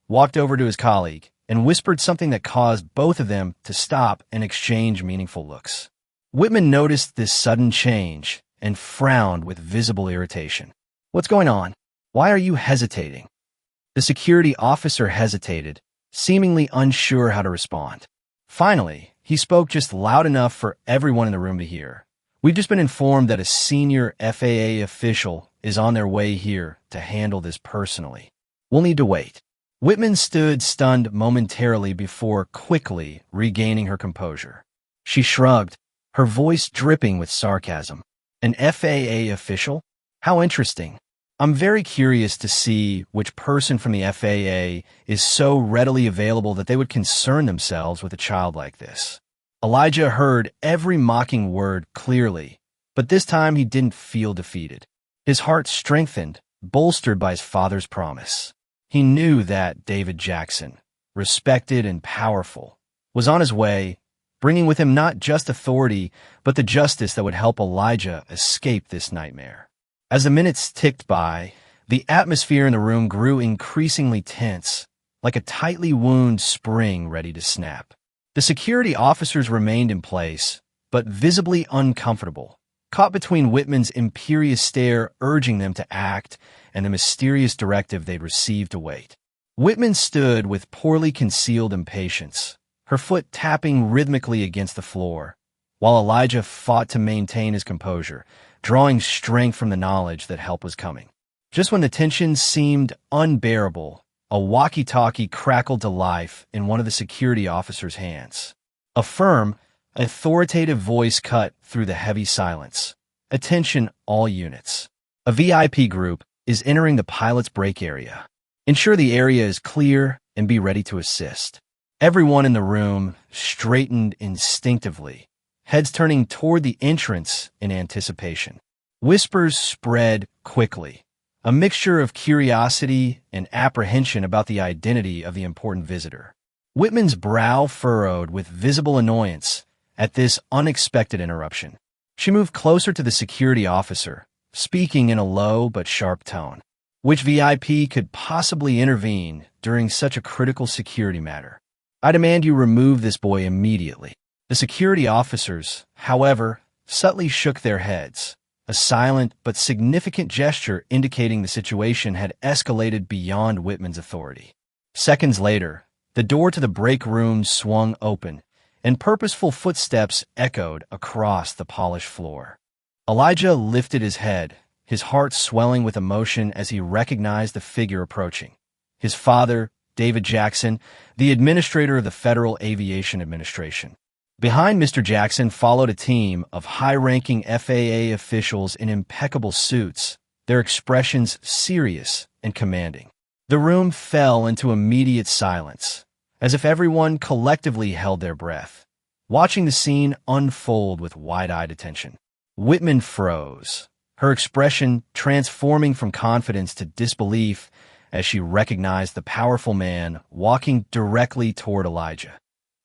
walked over to his colleague, and whispered something that caused both of them to stop and exchange meaningful looks. Whitman noticed this sudden change and frowned with visible irritation. "What's going on? Why are you hesitating?" The security officer hesitated, seemingly unsure how to respond. Finally, he spoke just loud enough for everyone in the room to hear. "We've just been informed that a senior FAA official is on their way here to handle this personally. We'll need to wait." Whitman stood stunned momentarily before quickly regaining her composure. She shrugged, her voice dripping with sarcasm. "An FAA official? How interesting. I'm very curious to see which person from the FAA is so readily available that they would concern themselves with a child like this. Elijah heard every mocking word clearly, but this time he didn't feel defeated. His heart strengthened, bolstered by his father's promise. He knew that David Jackson, respected and powerful, was on his way, bringing with him not just authority, but the justice that would help Elijah escape this nightmare. As the minutes ticked by, the atmosphere in the room grew increasingly tense, like a tightly wound spring ready to snap. The security officers remained in place, but visibly uncomfortable, caught between Whitman's imperious stare urging them to act and the mysterious directive they'd received to wait. Whitman stood with poorly concealed impatience, her foot tapping rhythmically against the floor, while Elijah fought to maintain his composure, drawing strength from the knowledge that help was coming. Just when the tension seemed unbearable, a walkie-talkie crackled to life in one of the security officers' hands. A firm, authoritative voice cut through the heavy silence. "Attention all units. A VIP group is entering the pilot's break area. Ensure the area is clear and be ready to assist." Everyone in the room straightened instinctively, heads turning toward the entrance in anticipation. Whispers spread quickly, a mixture of curiosity and apprehension about the identity of the important visitor. Whitman's brow furrowed with visible annoyance at this unexpected interruption. She moved closer to the security officer, speaking in a low but sharp tone. Which VIP could possibly intervene during such a critical security matter? I demand you remove this boy immediately. The security officers, however, subtly shook their heads, a silent but significant gesture indicating the situation had escalated beyond Whitman's authority. Seconds later, the door to the break room swung open, and purposeful footsteps echoed across the polished floor. Elijah lifted his head, his heart swelling with emotion as he recognized the figure approaching. His father, David Jackson, the administrator of the Federal Aviation Administration. Behind Mr. Jackson followed a team of high-ranking FAA officials in impeccable suits, their expressions serious and commanding. The room fell into immediate silence, as if everyone collectively held their breath, watching the scene unfold with wide-eyed attention. Whitman froze, her expression transforming from confidence to disbelief as she recognized the powerful man walking directly toward Elijah.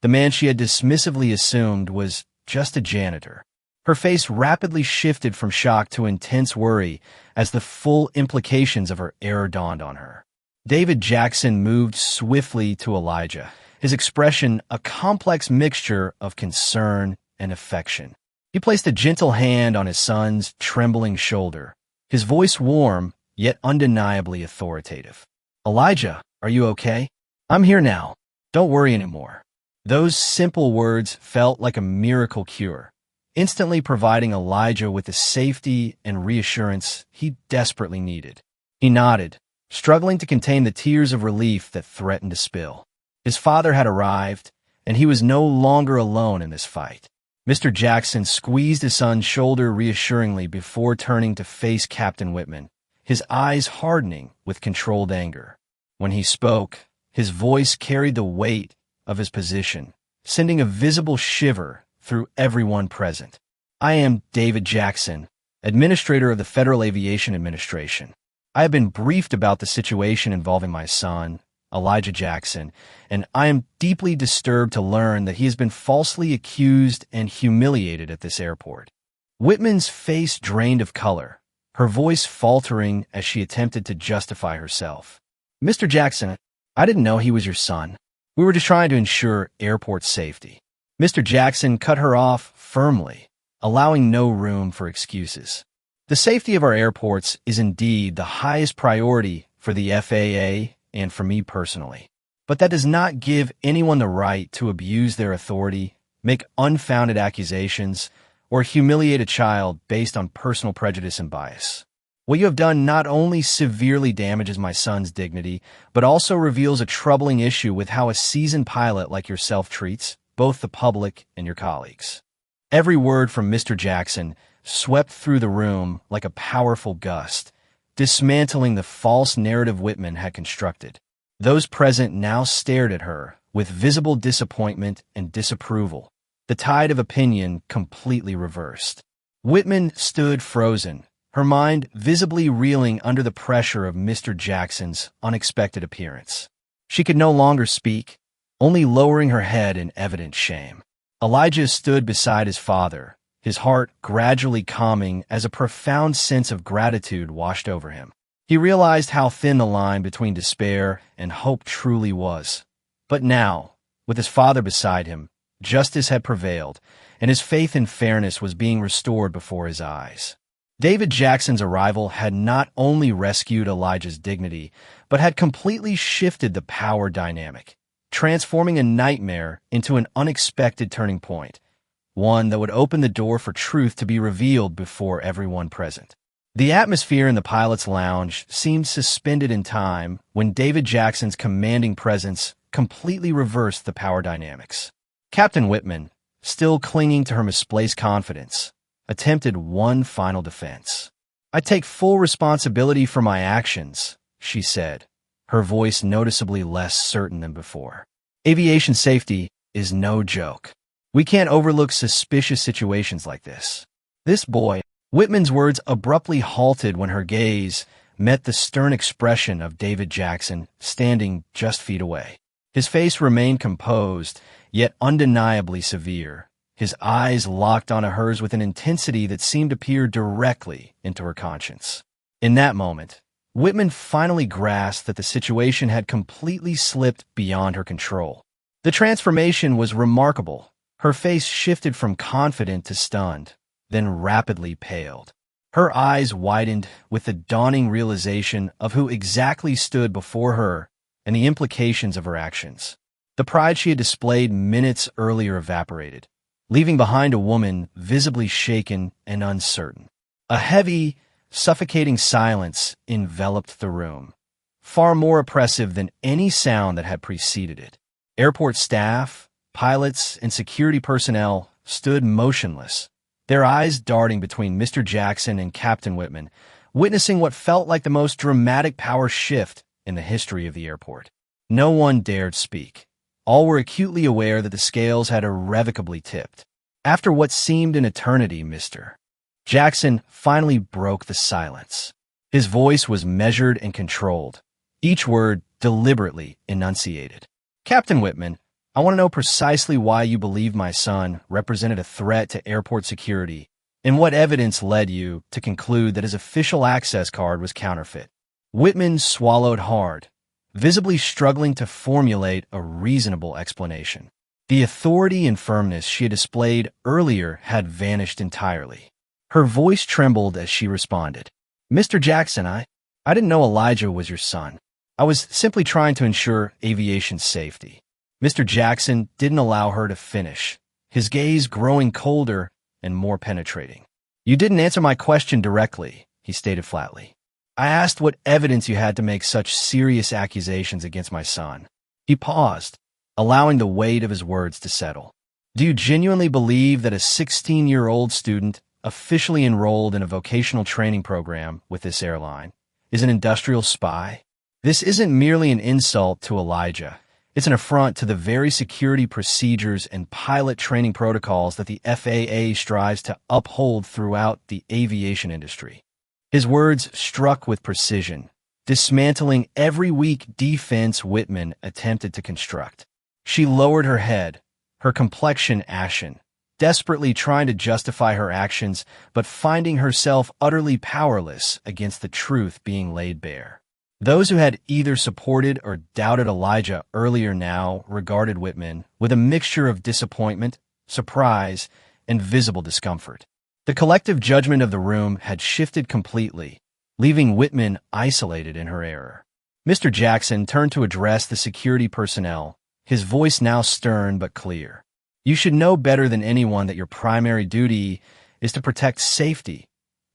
The man she had dismissively assumed was just a janitor. Her face rapidly shifted from shock to intense worry as the full implications of her error dawned on her. David Jackson moved swiftly to Elijah, his expression a complex mixture of concern and affection. He placed a gentle hand on his son's trembling shoulder, his voice warm yet undeniably authoritative. "Elijah, are you okay? I'm here now. Don't worry anymore." Those simple words felt like a miracle cure, instantly providing Elijah with the safety and reassurance he desperately needed. He nodded, struggling to contain the tears of relief that threatened to spill. His father had arrived, and he was no longer alone in this fight. Mr. Jackson squeezed his son's shoulder reassuringly before turning to face Captain Whitman, his eyes hardening with controlled anger. When he spoke, his voice carried the weight of his position, sending a visible shiver through everyone present. "I am David Jackson, Administrator of the Federal Aviation Administration. I have been briefed about the situation involving my son, Elijah Jackson, and I am deeply disturbed to learn that he has been falsely accused and humiliated at this airport." Whitman's face drained of color, her voice faltering as she attempted to justify herself. "Mr. Jackson, I didn't know he was your son. We were just trying to ensure airport safety." Mr. Jackson cut her off firmly, allowing no room for excuses. "The safety of our airports is indeed the highest priority for the FAA and for me personally. But that does not give anyone the right to abuse their authority, make unfounded accusations, or humiliate a child based on personal prejudice and bias. What you have done not only severely damages my son's dignity, but also reveals a troubling issue with how a seasoned pilot like yourself treats both the public and your colleagues." Every word from Mr. Jackson swept through the room like a powerful gust, dismantling the false narrative Whitman had constructed. Those present now stared at her with visible disappointment and disapproval, the tide of opinion completely reversed. Whitman stood frozen, her mind visibly reeling under the pressure of Mr. Jackson's unexpected appearance. She could no longer speak, only lowering her head in evident shame. Elijah stood beside his father, his heart gradually calming as a profound sense of gratitude washed over him. He realized how thin the line between despair and hope truly was. But now, with his father beside him, justice had prevailed, and his faith in fairness was being restored before his eyes. David Jackson's arrival had not only rescued Elijah's dignity, but had completely shifted the power dynamic, transforming a nightmare into an unexpected turning point, one that would open the door for truth to be revealed before everyone present. The atmosphere in the pilot's lounge seemed suspended in time when David Jackson's commanding presence completely reversed the power dynamics. Captain Whitman, still clinging to her misplaced confidence, attempted one final defense. "I take full responsibility for my actions," she said, her voice noticeably less certain than before. "Aviation safety is no joke. We can't overlook suspicious situations like this." "This boy," Whitman's words abruptly halted when her gaze met the stern expression of David Jackson standing just feet away. His face remained composed, yet undeniably severe, his eyes locked onto hers with an intensity that seemed to peer directly into her conscience. In that moment, Whitman finally grasped that the situation had completely slipped beyond her control. The transformation was remarkable. Her face shifted from confident to stunned, then rapidly paled. Her eyes widened with the dawning realization of who exactly stood before her and the implications of her actions. The pride she had displayed minutes earlier evaporated, leaving behind a woman visibly shaken and uncertain. A heavy, suffocating silence enveloped the room, far more oppressive than any sound that had preceded it. Airport staff, pilots, and security personnel stood motionless, their eyes darting between Mr. Jackson and Captain Whitman, witnessing what felt like the most dramatic power shift in the history of the airport. No one dared speak. All were acutely aware that the scales had irrevocably tipped. After what seemed an eternity, Mr. Jackson finally broke the silence. His voice was measured and controlled, each word deliberately enunciated. "Captain Whitman, I want to know precisely why you believe my son represented a threat to airport security, and what evidence led you to conclude that his official access card was counterfeit." Whitman swallowed hard, visibly struggling to formulate a reasonable explanation. The authority and firmness she had displayed earlier had vanished entirely. Her voice trembled as she responded. "Mr. Jackson, I didn't know Elijah was your son. I was simply trying to ensure aviation safety." Mr. Jackson didn't allow her to finish, his gaze growing colder and more penetrating. "You didn't answer my question directly," he stated flatly. "I asked what evidence you had to make such serious accusations against my son." He paused, allowing the weight of his words to settle. "Do you genuinely believe that a 16-year-old student officially enrolled in a vocational training program with this airline is an industrial spy? This isn't merely an insult to Elijah. It's an affront to the very security procedures and pilot training protocols that the FAA strives to uphold throughout the aviation industry." His words struck with precision, dismantling every weak defense Whitman attempted to construct. She lowered her head, her complexion ashen, desperately trying to justify her actions, but finding herself utterly powerless against the truth being laid bare. Those who had either supported or doubted Elijah earlier now regarded Whitman with a mixture of disappointment, surprise, and visible discomfort. The collective judgment of the room had shifted completely, leaving Whitman isolated in her error. Mr. Jackson turned to address the security personnel, his voice now stern but clear. "You should know better than anyone that your primary duty is to protect safety,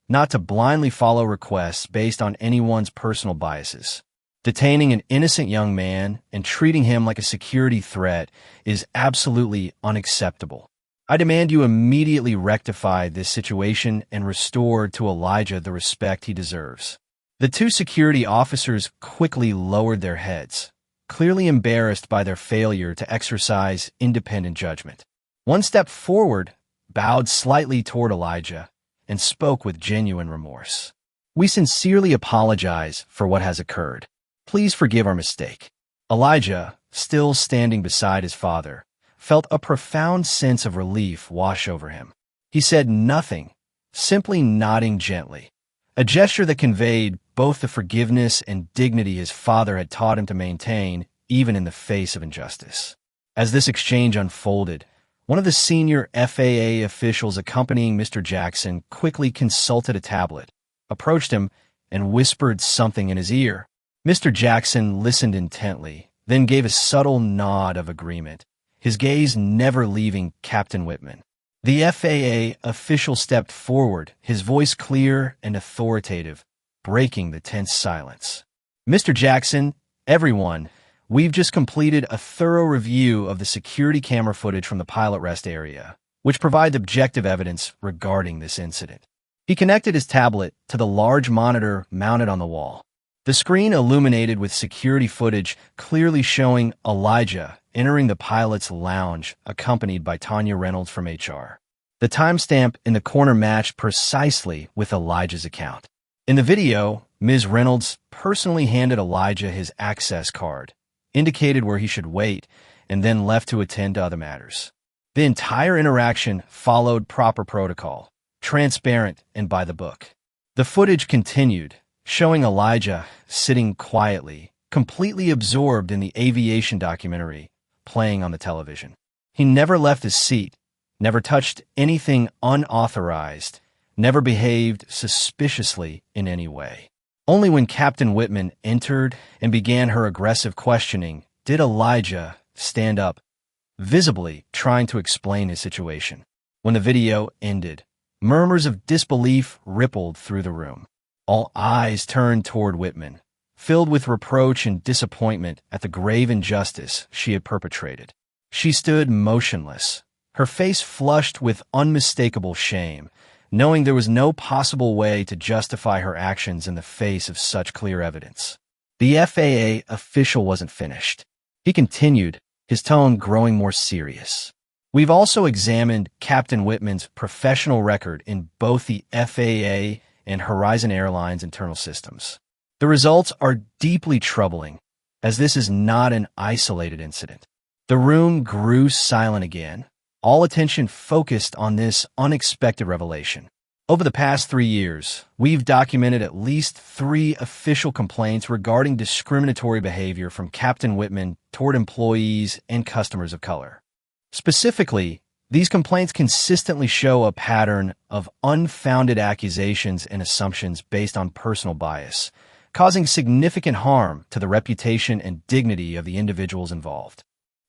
not to blindly follow requests based on anyone's personal biases. Detaining an innocent young man and treating him like a security threat is absolutely unacceptable. I demand you immediately rectify this situation and restore to Elijah the respect he deserves." The two security officers quickly lowered their heads, clearly embarrassed by their failure to exercise independent judgment. One stepped forward, bowed slightly toward Elijah, and spoke with genuine remorse. "We sincerely apologize for what has occurred. Please forgive our mistake." Elijah, still standing beside his father, felt a profound sense of relief wash over him. He said nothing, simply nodding gently, a gesture that conveyed both the forgiveness and dignity his father had taught him to maintain, even in the face of injustice. As this exchange unfolded, one of the senior FAA officials accompanying Mr. Jackson quickly consulted a tablet, approached him, and whispered something in his ear. Mr. Jackson listened intently, then gave a subtle nod of agreement, his gaze never leaving Captain Whitman. The FAA official stepped forward, his voice clear and authoritative, breaking the tense silence. "Mr. Jackson, everyone, we've just completed a thorough review of the security camera footage from the pilot rest area, which provides objective evidence regarding this incident." He connected his tablet to the large monitor mounted on the wall. The screen illuminated with security footage clearly showing Elijah entering the pilot's lounge accompanied by Tanya Reynolds from HR. The timestamp in the corner matched precisely with Elijah's account. In the video, Ms. Reynolds personally handed Elijah his access card, indicated where he should wait, and then left to attend to other matters. The entire interaction followed proper protocol, transparent and by the book. The footage continued, showing Elijah sitting quietly, completely absorbed in the aviation documentary playing on the television. He never left his seat, never touched anything unauthorized, never behaved suspiciously in any way. Only when Captain Whitman entered and began her aggressive questioning did Elijah stand up, visibly trying to explain his situation. When the video ended, murmurs of disbelief rippled through the room. All eyes turned toward Whitman, filled with reproach and disappointment at the grave injustice she had perpetrated. She stood motionless, her face flushed with unmistakable shame, knowing there was no possible way to justify her actions in the face of such clear evidence. The FAA official wasn't finished. He continued, his tone growing more serious. "We've also examined Captain Whitman's professional record in both the FAA and Horizon Airlines internal systems. The results are deeply troubling, as this is not an isolated incident." The room grew silent again, all attention focused on this unexpected revelation. Over the past 3 years, we've documented at least 3 official complaints regarding discriminatory behavior from Captain Whitman toward employees and customers of color. Specifically, these complaints consistently show a pattern of unfounded accusations and assumptions based on personal bias, causing significant harm to the reputation and dignity of the individuals involved.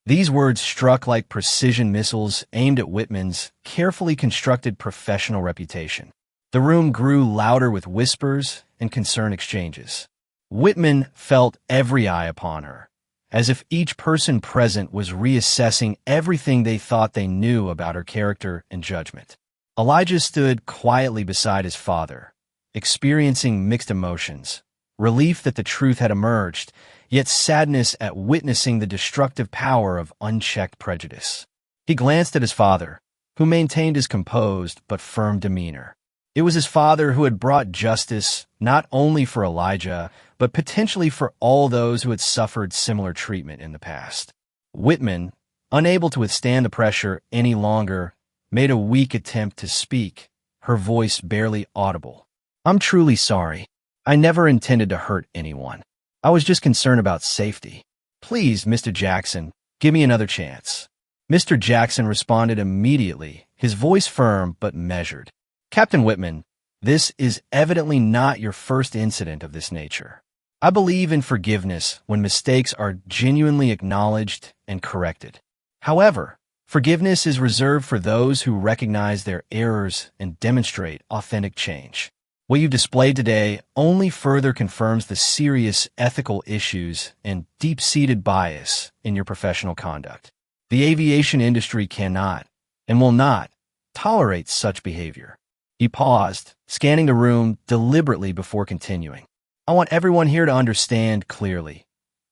These words struck like precision missiles aimed at Whitman's carefully constructed professional reputation. The room grew louder with whispers and concerned exchanges. Whitman felt every eye upon her, as if each person present was reassessing everything they thought they knew about her character and judgment. Elijah stood quietly beside his father, experiencing mixed emotions, relief that the truth had emerged, yet sadness at witnessing the destructive power of unchecked prejudice. He glanced at his father, who maintained his composed but firm demeanor. It was his father who had brought justice not only for Elijah, but potentially for all those who had suffered similar treatment in the past. Whitman, unable to withstand the pressure any longer, made a weak attempt to speak, her voice barely audible. "I'm truly sorry. I never intended to hurt anyone. I was just concerned about safety. Please, Mr. Jackson, give me another chance." Mr. Jackson responded immediately, his voice firm but measured. "Captain Whitman, this is evidently not your first incident of this nature. I believe in forgiveness when mistakes are genuinely acknowledged and corrected. However, forgiveness is reserved for those who recognize their errors and demonstrate authentic change. What you've displayed today only further confirms the serious ethical issues and deep-seated bias in your professional conduct. The aviation industry cannot and will not tolerate such behavior." He paused, scanning the room deliberately before continuing. I want everyone here to understand clearly.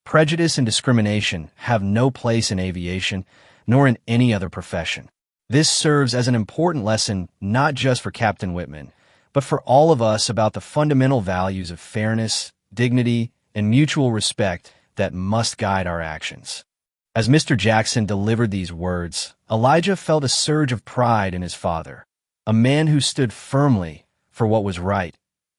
Prejudice and discrimination have no place in aviation, nor in any other profession. This serves as an important lesson not just for Captain Whitman, but for all of us about the fundamental values of fairness, dignity, and mutual respect that must guide our actions. As Mr. Jackson delivered these words, Elijah felt a surge of pride in his father, a man who stood firmly for what was right,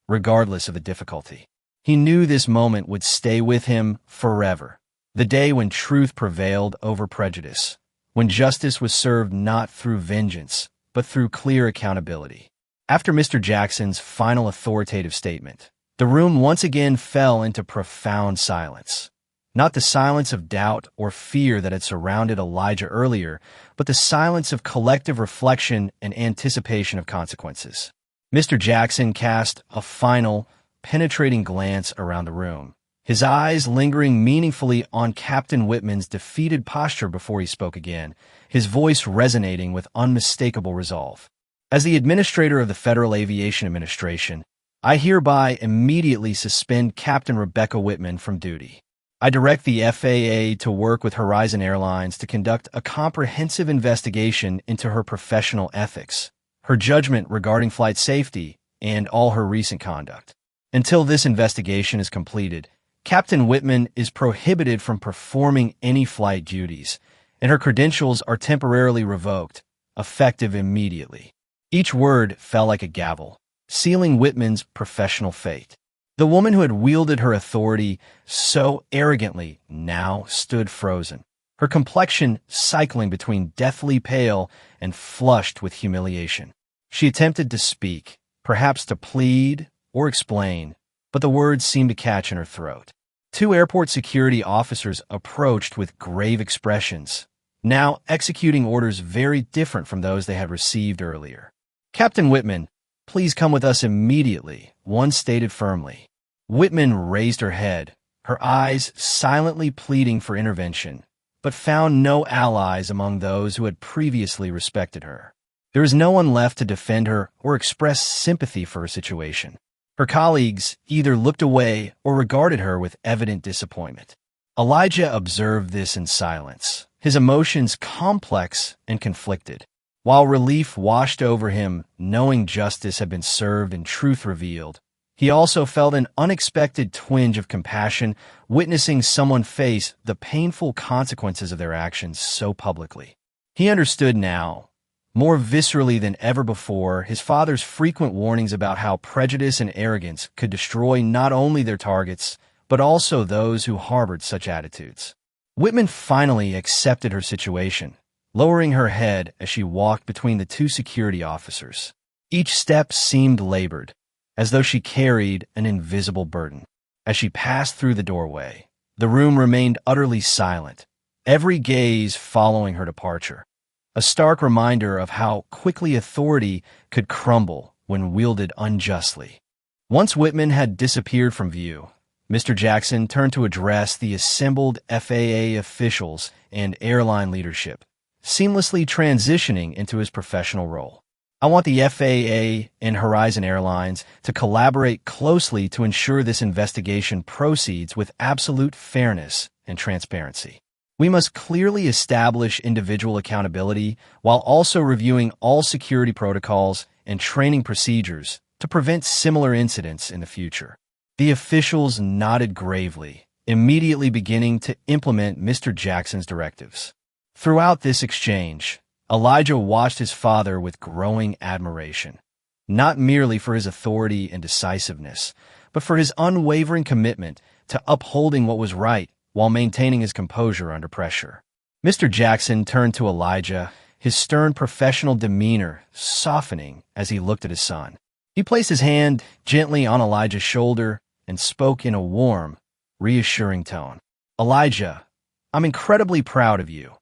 regardless of the difficulty. He knew this moment would stay with him forever, the day when truth prevailed over prejudice, when justice was served not through vengeance, but through clear accountability. After Mr. Jackson's final authoritative statement, the room once again fell into profound silence. Not the silence of doubt or fear that had surrounded Elijah earlier, but the silence of collective reflection and anticipation of consequences. Mr. Jackson cast a final, penetrating glance around the room, his eyes lingering meaningfully on Captain Whitman's defeated posture before he spoke again, his voice resonating with unmistakable resolve. As the administrator of the Federal Aviation Administration, I hereby immediately suspend Captain Rebecca Whitman from duty. I direct the FAA to work with Horizon Airlines to conduct a comprehensive investigation into her professional ethics, her judgment regarding flight safety, and all her recent conduct. Until this investigation is completed, Captain Whitman is prohibited from performing any flight duties, and her credentials are temporarily revoked, effective immediately. Each word fell like a gavel, sealing Whitman's professional fate. The woman who had wielded her authority so arrogantly now stood frozen, her complexion cycling between deathly pale and flushed with humiliation. She attempted to speak, perhaps to plead or explain, but the words seemed to catch in her throat. Two airport security officers approached with grave expressions, now executing orders very different from those they had received earlier. "Captain Whitman, please come with us immediately," one stated firmly. Whitman raised her head, her eyes silently pleading for intervention, but found no allies among those who had previously respected her. There was no one left to defend her or express sympathy for her situation. Her colleagues either looked away or regarded her with evident disappointment. Elijah observed this in silence, his emotions complex and conflicted. While relief washed over him, knowing justice had been served and truth revealed, he also felt an unexpected twinge of compassion, witnessing someone face the painful consequences of their actions so publicly. He understood now, more viscerally than ever before, his father's frequent warnings about how prejudice and arrogance could destroy not only their targets, but also those who harbored such attitudes. Whitman finally accepted her situation, lowering her head as she walked between the two security officers. Each step seemed labored, as though she carried an invisible burden. As she passed through the doorway, the room remained utterly silent, every gaze following her departure. A stark reminder of how quickly authority could crumble when wielded unjustly. Once Whitman had disappeared from view, Mr. Jackson turned to address the assembled FAA officials and airline leadership, seamlessly transitioning into his professional role. "I want the FAA and Horizon Airlines to collaborate closely to ensure this investigation proceeds with absolute fairness and transparency. We must clearly establish individual accountability while also reviewing all security protocols and training procedures to prevent similar incidents in the future." The officials nodded gravely, immediately beginning to implement Mr. Jackson's directives. Throughout this exchange, Elijah watched his father with growing admiration, not merely for his authority and decisiveness, but for his unwavering commitment to upholding what was right while maintaining his composure under pressure. Mr. Jackson turned to Elijah, his stern professional demeanor softening as he looked at his son. He placed his hand gently on Elijah's shoulder and spoke in a warm, reassuring tone. "Elijah, I'm incredibly proud of you,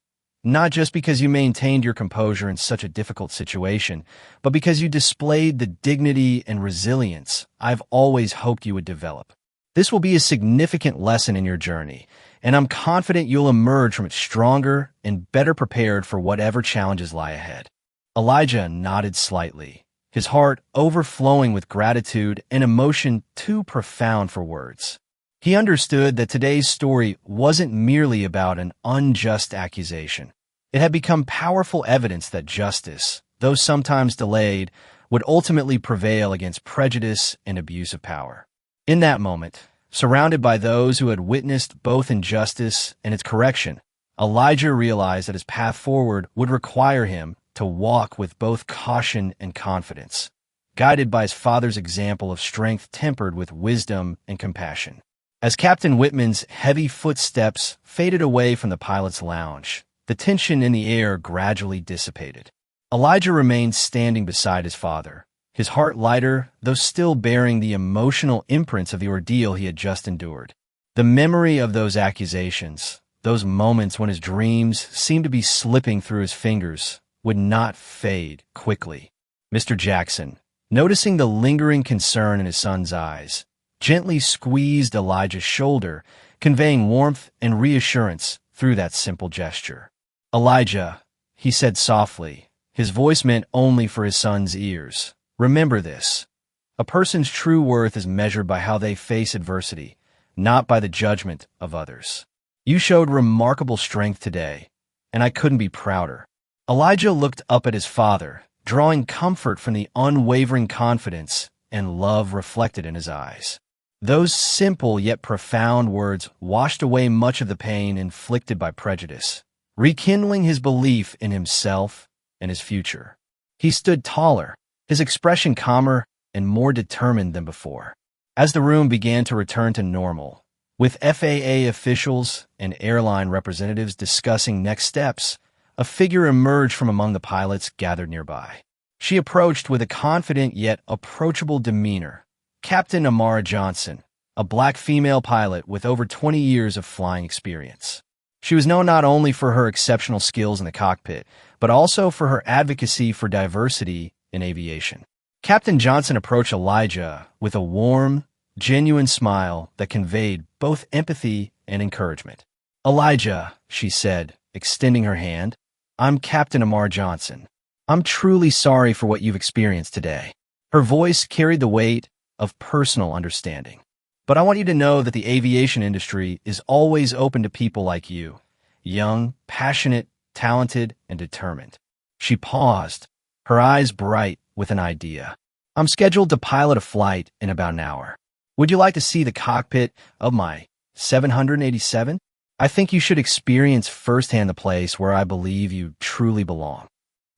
not just because you maintained your composure in such a difficult situation, but because you displayed the dignity and resilience I've always hoped you would develop. This will be a significant lesson in your journey, and I'm confident you'll emerge from it stronger and better prepared for whatever challenges lie ahead." Elijah nodded slightly, his heart overflowing with gratitude and emotion too profound for words. He understood that today's story wasn't merely about an unjust accusation. It had become powerful evidence that justice, though sometimes delayed, would ultimately prevail against prejudice and abuse of power. In that moment, surrounded by those who had witnessed both injustice and its correction, Elijah realized that his path forward would require him to walk with both caution and confidence, guided by his father's example of strength tempered with wisdom and compassion. As Captain Whitman's heavy footsteps faded away from the pilot's lounge, the tension in the air gradually dissipated. Elijah remained standing beside his father, his heart lighter, though still bearing the emotional imprints of the ordeal he had just endured. The memory of those accusations, those moments when his dreams seemed to be slipping through his fingers, would not fade quickly. Mr. Jackson, noticing the lingering concern in his son's eyes, gently squeezed Elijah's shoulder, conveying warmth and reassurance through that simple gesture. "Elijah," he said softly, his voice meant only for his son's ears, "remember this. A person's true worth is measured by how they face adversity, not by the judgment of others. You showed remarkable strength today, and I couldn't be prouder." Elijah looked up at his father, drawing comfort from the unwavering confidence and love reflected in his eyes. Those simple yet profound words washed away much of the pain inflicted by prejudice, rekindling his belief in himself and his future. He stood taller, his expression calmer and more determined than before. As the room began to return to normal, with FAA officials and airline representatives discussing next steps, a figure emerged from among the pilots gathered nearby. She approached with a confident yet approachable demeanor. Captain Amara Johnson, a black female pilot with over 20 years of flying experience. She was known not only for her exceptional skills in the cockpit, but also for her advocacy for diversity in aviation. Captain Johnson approached Elijah with a warm, genuine smile that conveyed both empathy and encouragement. "Elijah," she said, extending her hand, "I'm Captain Amara Johnson. I'm truly sorry for what you've experienced today." Her voice carried the weight of personal understanding. "But I want you to know that the aviation industry is always open to people like you, young, passionate, talented, and determined." She paused, her eyes bright with an idea. "I'm scheduled to pilot a flight in about an hour. Would you like to see the cockpit of my 787? I think you should experience firsthand the place where I believe you truly belong."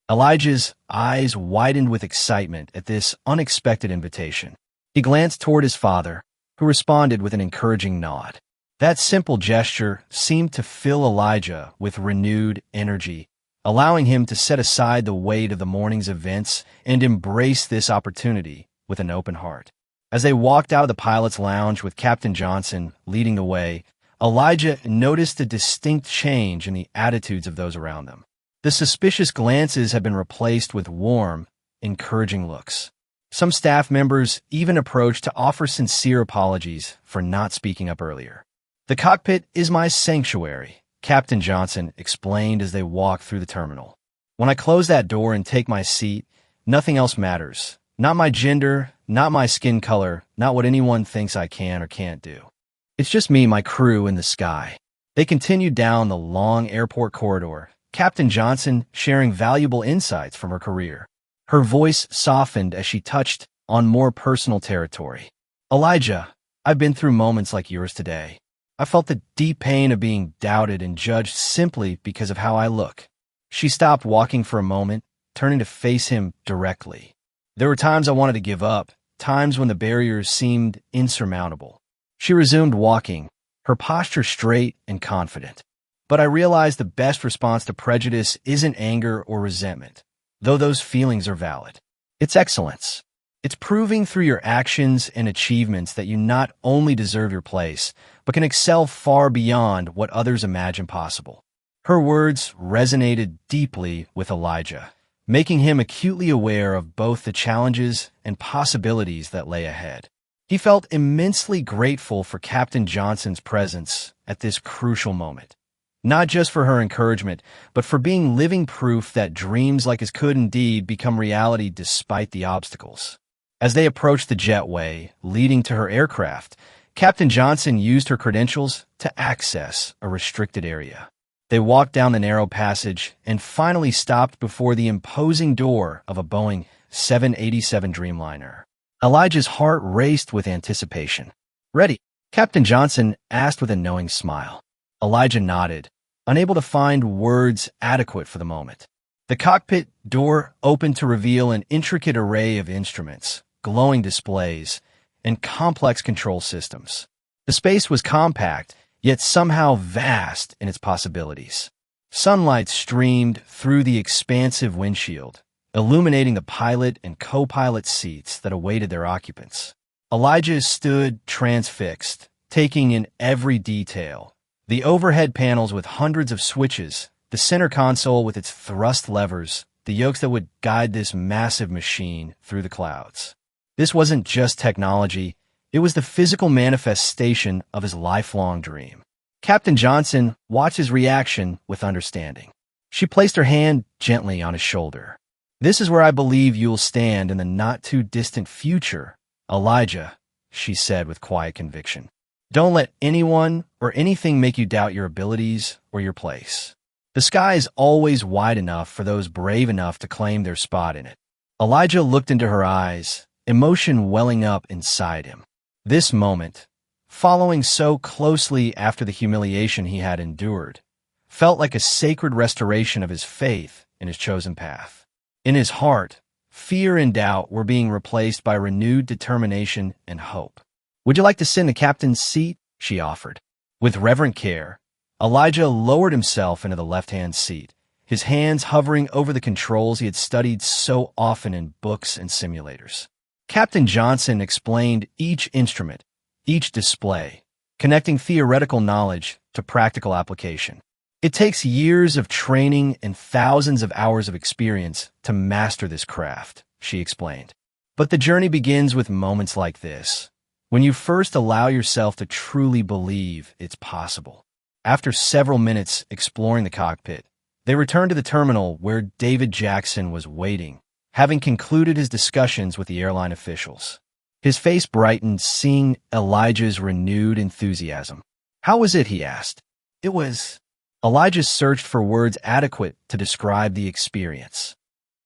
Elijah's eyes widened with excitement at this unexpected invitation. He glanced toward his father, who responded with an encouraging nod. That simple gesture seemed to fill Elijah with renewed energy, allowing him to set aside the weight of the morning's events and embrace this opportunity with an open heart. As they walked out of the pilot's lounge with Captain Johnson leading the way, Elijah noticed a distinct change in the attitudes of those around them. The suspicious glances had been replaced with warm, encouraging looks. Some staff members even approached to offer sincere apologies for not speaking up earlier. "The cockpit is my sanctuary," Captain Johnson explained as they walked through the terminal. "When I close that door and take my seat, nothing else matters. Not my gender, not my skin color, not what anyone thinks I can or can't do. It's just me and my crew in the sky." They continued down the long airport corridor, Captain Johnson sharing valuable insights from her career. Her voice softened as she touched on more personal territory. "Elijah, I've been through moments like yours today. I felt the deep pain of being doubted and judged simply because of how I look." She stopped walking for a moment, turning to face him directly. "There were times I wanted to give up, times when the barriers seemed insurmountable." She resumed walking, her posture straight and confident. "But I realized the best response to prejudice isn't anger or resentment, though those feelings are valid. It's excellence. It's proving through your actions and achievements that you not only deserve your place, but can excel far beyond what others imagine possible." Her words resonated deeply with Elijah, making him acutely aware of both the challenges and possibilities that lay ahead. He felt immensely grateful for Captain Johnson's presence at this crucial moment. not just for her encouragement, but for being living proof that dreams like his could indeed become reality despite the obstacles. As they approached the jetway leading to her aircraft, Captain Johnson used her credentials to access a restricted area. They walked down the narrow passage and finally stopped before the imposing door of a Boeing 787 Dreamliner. Elijah's heart raced with anticipation. "Ready?" Captain Johnson asked with a knowing smile. Elijah nodded, unable to find words adequate for the moment. The cockpit door opened to reveal an intricate array of instruments, glowing displays, and complex control systems. The space was compact, yet somehow vast in its possibilities. Sunlight streamed through the expansive windshield, illuminating the pilot and co-pilot seats that awaited their occupants. Elijah stood transfixed, taking in every detail. The overhead panels with hundreds of switches, the center console with its thrust levers, the yokes that would guide this massive machine through the clouds. This wasn't just technology, it was the physical manifestation of his lifelong dream. Captain Johnson watched his reaction with understanding. She placed her hand gently on his shoulder. "This is where I believe you will stand in the not-too-distant future, Elijah," she said with quiet conviction. "Don't let anyone or anything make you doubt your abilities or your place. The sky is always wide enough for those brave enough to claim their spot in it." Elijah looked into her eyes, emotion welling up inside him. This moment, following so closely after the humiliation he had endured, felt like a sacred restoration of his faith in his chosen path. In his heart, fear and doubt were being replaced by renewed determination and hope. "Would you like to sit in the captain's seat?" she offered. With reverent care, Elijah lowered himself into the left-hand seat, his hands hovering over the controls he had studied so often in books and simulators. Captain Johnson explained each instrument, each display, connecting theoretical knowledge to practical application. "It takes years of training and thousands of hours of experience to master this craft," she explained. "But the journey begins with moments like this, when you first allow yourself to truly believe it's possible." After several minutes exploring the cockpit, they returned to the terminal where David Jackson was waiting, having concluded his discussions with the airline officials. His face brightened, seeing Elijah's renewed enthusiasm. "How was it?" he asked. "It was..." Elijah searched for words adequate to describe the experience.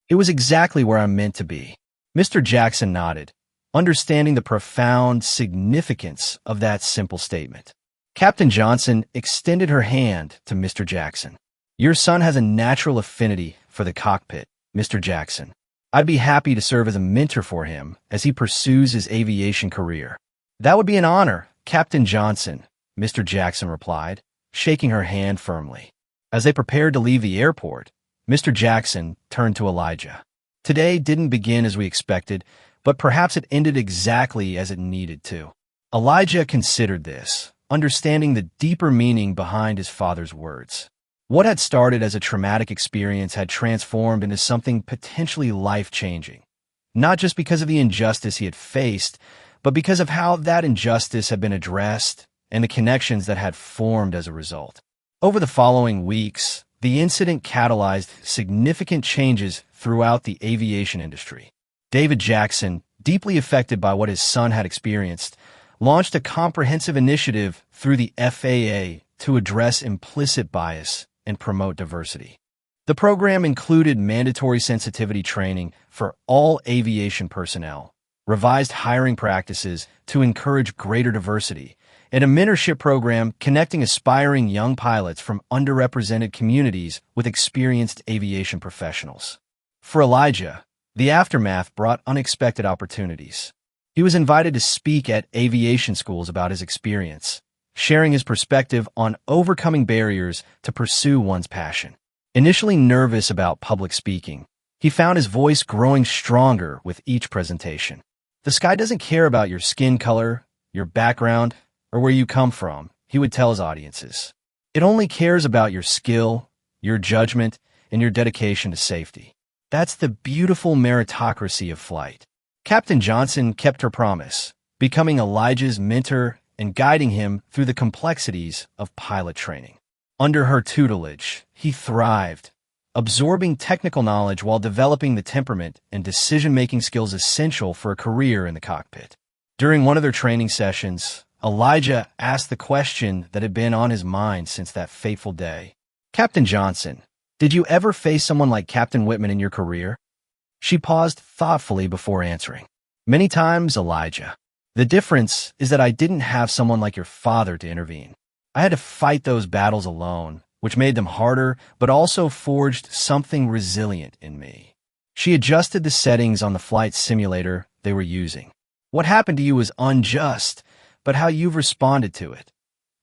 "It was exactly where I'm meant to be." Mr. Jackson nodded, understanding the profound significance of that simple statement. Captain Johnson extended her hand to Mr. Jackson. "Your son has a natural affinity for the cockpit, Mr. Jackson. I'd be happy to serve as a mentor for him as he pursues his aviation career." "That would be an honor, Captain Johnson," Mr. Jackson replied, shaking her hand firmly. As they prepared to leave the airport, Mr. Jackson turned to Elijah. "Today didn't begin as we expected, but perhaps it ended exactly as it needed to." Elijah considered this, understanding the deeper meaning behind his father's words. What had started as a traumatic experience had transformed into something potentially life-changing, not just because of the injustice he had faced, but because of how that injustice had been addressed and the connections that had formed as a result. Over the following weeks, the incident catalyzed significant changes throughout the aviation industry. David Jackson, deeply affected by what his son had experienced, launched a comprehensive initiative through the FAA to address implicit bias and promote diversity. The program included mandatory sensitivity training for all aviation personnel, revised hiring practices to encourage greater diversity, and a mentorship program connecting aspiring young pilots from underrepresented communities with experienced aviation professionals. For Elijah, the aftermath brought unexpected opportunities. He was invited to speak at aviation schools about his experience, sharing his perspective on overcoming barriers to pursue one's passion. Initially nervous about public speaking, he found his voice growing stronger with each presentation. "The sky doesn't care about your skin color, your background, or where you come from," he would tell his audiences. "It only cares about your skill, your judgment, and your dedication to safety. That's the beautiful meritocracy of flight." Captain Johnson kept her promise, becoming Elijah's mentor and guiding him through the complexities of pilot training. Under her tutelage, he thrived, absorbing technical knowledge while developing the temperament and decision-making skills essential for a career in the cockpit. During one of their training sessions, Elijah asked the question that had been on his mind since that fateful day. "Captain Johnson, did you ever face someone like Captain Whitman in your career?" She paused thoughtfully before answering. "Many times, Elijah. The difference is that I didn't have someone like your father to intervene. I had to fight those battles alone, which made them harder, but also forged something resilient in me." She adjusted the settings on the flight simulator they were using. "What happened to you was unjust, but how you've responded to it.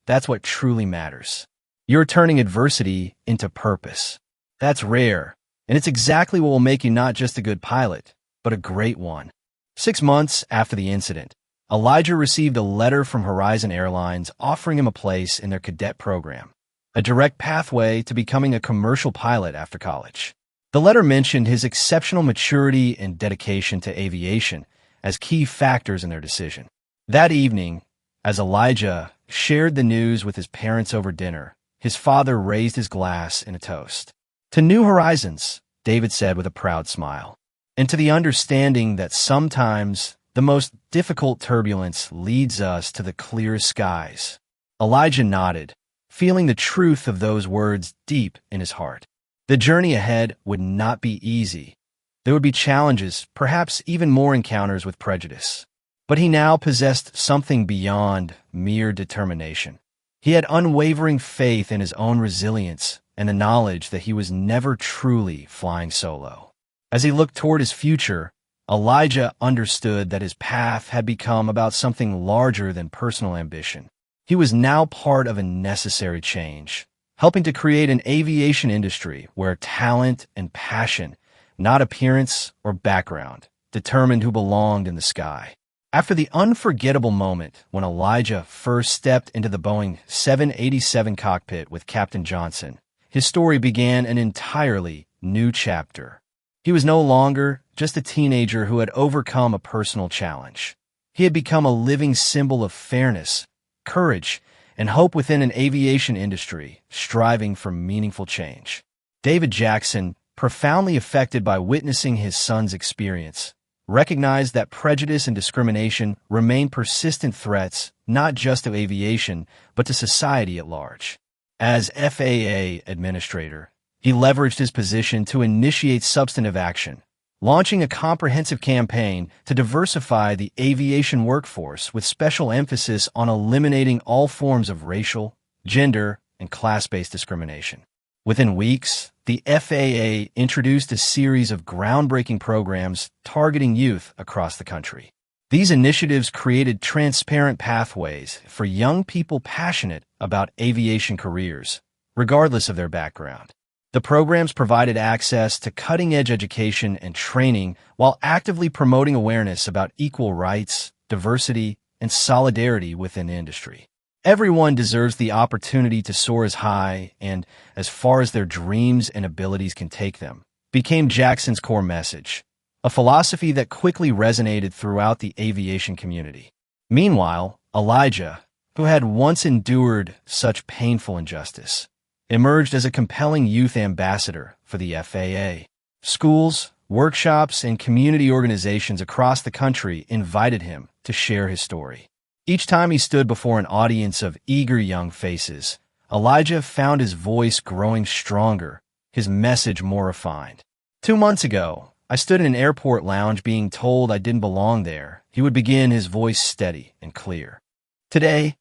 That's what truly matters. You're turning adversity into purpose. That's rare, and it's exactly what will make you not just a good pilot, but a great one." 6 months after the incident, Elijah received a letter from Horizon Airlines offering him a place in their cadet program, a direct pathway to becoming a commercial pilot after college. The letter mentioned his exceptional maturity and dedication to aviation as key factors in their decision. That evening, as Elijah shared the news with his parents over dinner, his father raised his glass in a toast. "To New Horizons," David said with a proud smile, "and to the understanding that sometimes the most difficult turbulence leads us to the clearest skies." Elijah nodded, feeling the truth of those words deep in his heart. The journey ahead would not be easy. There would be challenges, perhaps even more encounters with prejudice. But he now possessed something beyond mere determination. He had unwavering faith in his own resilience and the knowledge that he was never truly flying solo. As he looked toward his future, Elijah understood that his path had become about something larger than personal ambition. He was now part of a necessary change, helping to create an aviation industry where talent and passion, not appearance or background, determined who belonged in the sky. After the unforgettable moment when Elijah first stepped into the Boeing 787 cockpit with Captain Johnson, his story began an entirely new chapter. He was no longer just a teenager who had overcome a personal challenge. He had become a living symbol of fairness, courage, and hope within an aviation industry striving for meaningful change. David Jackson, profoundly affected by witnessing his son's experience, recognized that prejudice and discrimination remain persistent threats not just to aviation, but to society at large. As FAA administrator, he leveraged his position to initiate substantive action, launching a comprehensive campaign to diversify the aviation workforce with special emphasis on eliminating all forms of racial, gender, and class-based discrimination. Within weeks, the FAA introduced a series of groundbreaking programs targeting youth across the country. These initiatives created transparent pathways for young people passionate about aviation careers, regardless of their background. The programs provided access to cutting-edge education and training while actively promoting awareness about equal rights, diversity, and solidarity within the industry. Everyone deserves the opportunity to soar as high and as far as their dreams and abilities can take them, became Jackson's core message, a philosophy that quickly resonated throughout the aviation community. Meanwhile, Elijah, who had once endured such painful injustice, emerged as a compelling youth ambassador for the FAA. Schools, workshops, and community organizations across the country invited him to share his story. Each time he stood before an audience of eager young faces, Elijah found his voice growing stronger, his message more refined. 2 months ago, I stood in an airport lounge being told I didn't belong there. He would begin, his voice steady and clear. Today,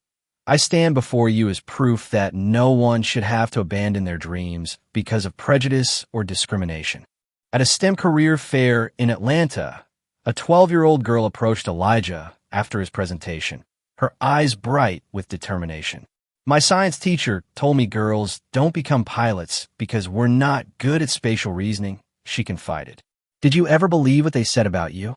I stand before you as proof that no one should have to abandon their dreams because of prejudice or discrimination. At a STEM career fair in Atlanta, a 12-year-old girl approached Elijah after his presentation, her eyes bright with determination. "My science teacher told me girls don't become pilots because we're not good at spatial reasoning," she confided. "Did you ever believe what they said about you?"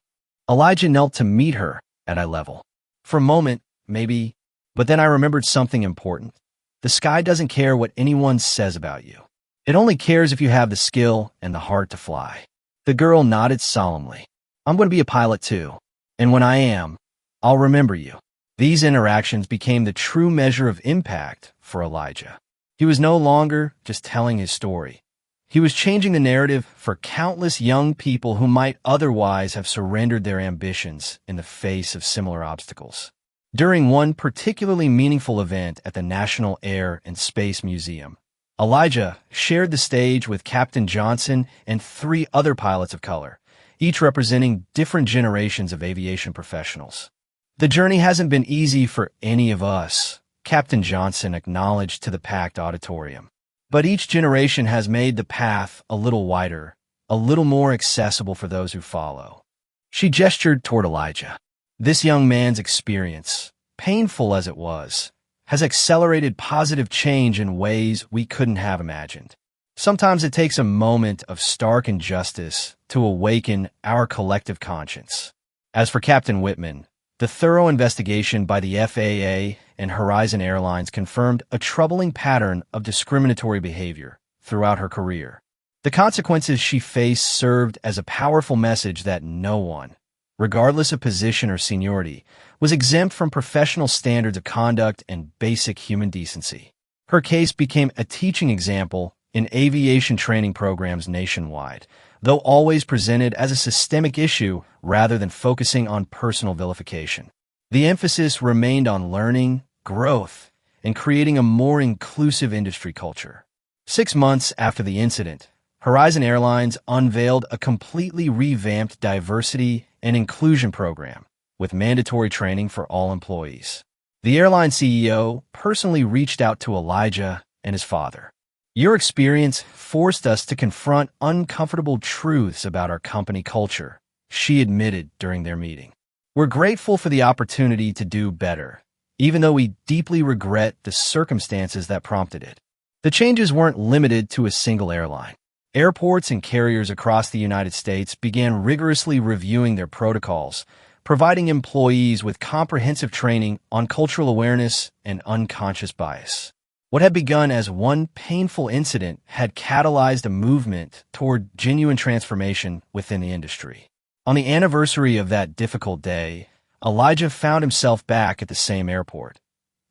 Elijah knelt to meet her at eye level. For a moment, maybe, but then I remembered something important. The sky doesn't care what anyone says about you. It only cares if you have the skill and the heart to fly. The girl nodded solemnly. "I'm going to be a pilot too, and when I am, I'll remember you." These interactions became the true measure of impact for Elijah. He was no longer just telling his story. He was changing the narrative for countless young people who might otherwise have surrendered their ambitions in the face of similar obstacles. During one particularly meaningful event at the National Air and Space Museum, Elijah shared the stage with Captain Johnson and 3 other pilots of color, each representing different generations of aviation professionals. "The journey hasn't been easy for any of us," Captain Johnson acknowledged to the packed auditorium. "But each generation has made the path a little wider, a little more accessible for those who follow." She gestured toward Elijah. This young man's experience, painful as it was, has accelerated positive change in ways we couldn't have imagined. Sometimes it takes a moment of stark injustice to awaken our collective conscience. As for Captain Whitman, the thorough investigation by the FAA and Horizon Airlines confirmed a troubling pattern of discriminatory behavior throughout her career. The consequences she faced served as a powerful message that no one, regardless of position or seniority, was exempt from professional standards of conduct and basic human decency. Her case became a teaching example in aviation training programs nationwide, though always presented as a systemic issue rather than focusing on personal vilification. The emphasis remained on learning, growth, and creating a more inclusive industry culture. 6 months after the incident, Horizon Airlines unveiled a completely revamped diversity and inclusion program with mandatory training for all employees. The airline CEO personally reached out to Elijah and his father. "Your experience forced us to confront uncomfortable truths about our company culture," she admitted during their meeting. "We're grateful for the opportunity to do better, even though we deeply regret the circumstances that prompted it." The changes weren't limited to a single airline. Airports and carriers across the United States began rigorously reviewing their protocols, providing employees with comprehensive training on cultural awareness and unconscious bias. What had begun as one painful incident had catalyzed a movement toward genuine transformation within the industry. On the anniversary of that difficult day, Elijah found himself back at the same airport,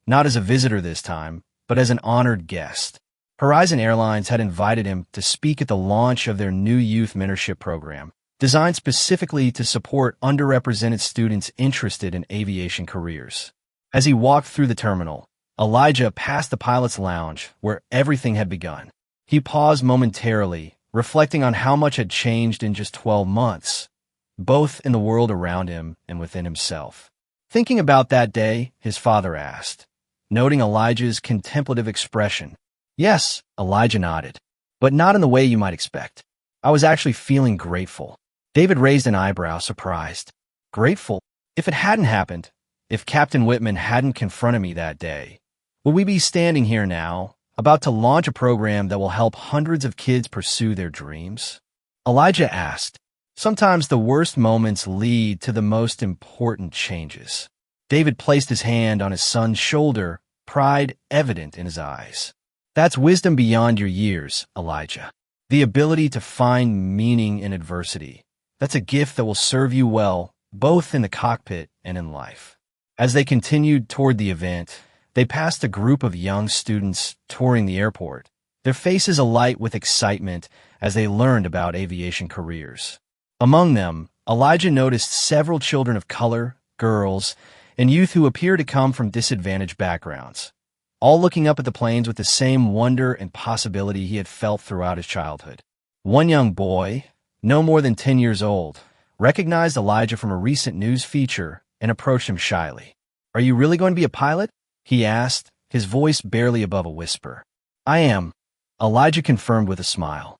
not as a visitor this time, but as an honored guest. Horizon Airlines had invited him to speak at the launch of their new youth mentorship program, designed specifically to support underrepresented students interested in aviation careers. As he walked through the terminal, Elijah passed the pilot's lounge where everything had begun. He paused momentarily, reflecting on how much had changed in just 12 months, both in the world around him and within himself. Thinking about that day, his father asked, noting Elijah's contemplative expression. "Yes," Elijah nodded, "but not in the way you might expect. I was actually feeling grateful." David raised an eyebrow, surprised. "Grateful? If it hadn't happened, if Captain Whitman hadn't confronted me that day, would we be standing here now, about to launch a program that will help hundreds of kids pursue their dreams?" Elijah asked. "Sometimes the worst moments lead to the most important changes." David placed his hand on his son's shoulder, pride evident in his eyes. "That's wisdom beyond your years, Elijah. The ability to find meaning in adversity. That's a gift that will serve you well, both in the cockpit and in life." As they continued toward the event, they passed a group of young students touring the airport, their faces alight with excitement as they learned about aviation careers. Among them, Elijah noticed several children of color, girls, and youth who appeared to come from disadvantaged backgrounds, all looking up at the planes with the same wonder and possibility he had felt throughout his childhood. One young boy, no more than 10 years old, recognized Elijah from a recent news feature and approached him shyly. "Are you really going to be a pilot?" he asked, his voice barely above a whisper. "I am," Elijah confirmed with a smile.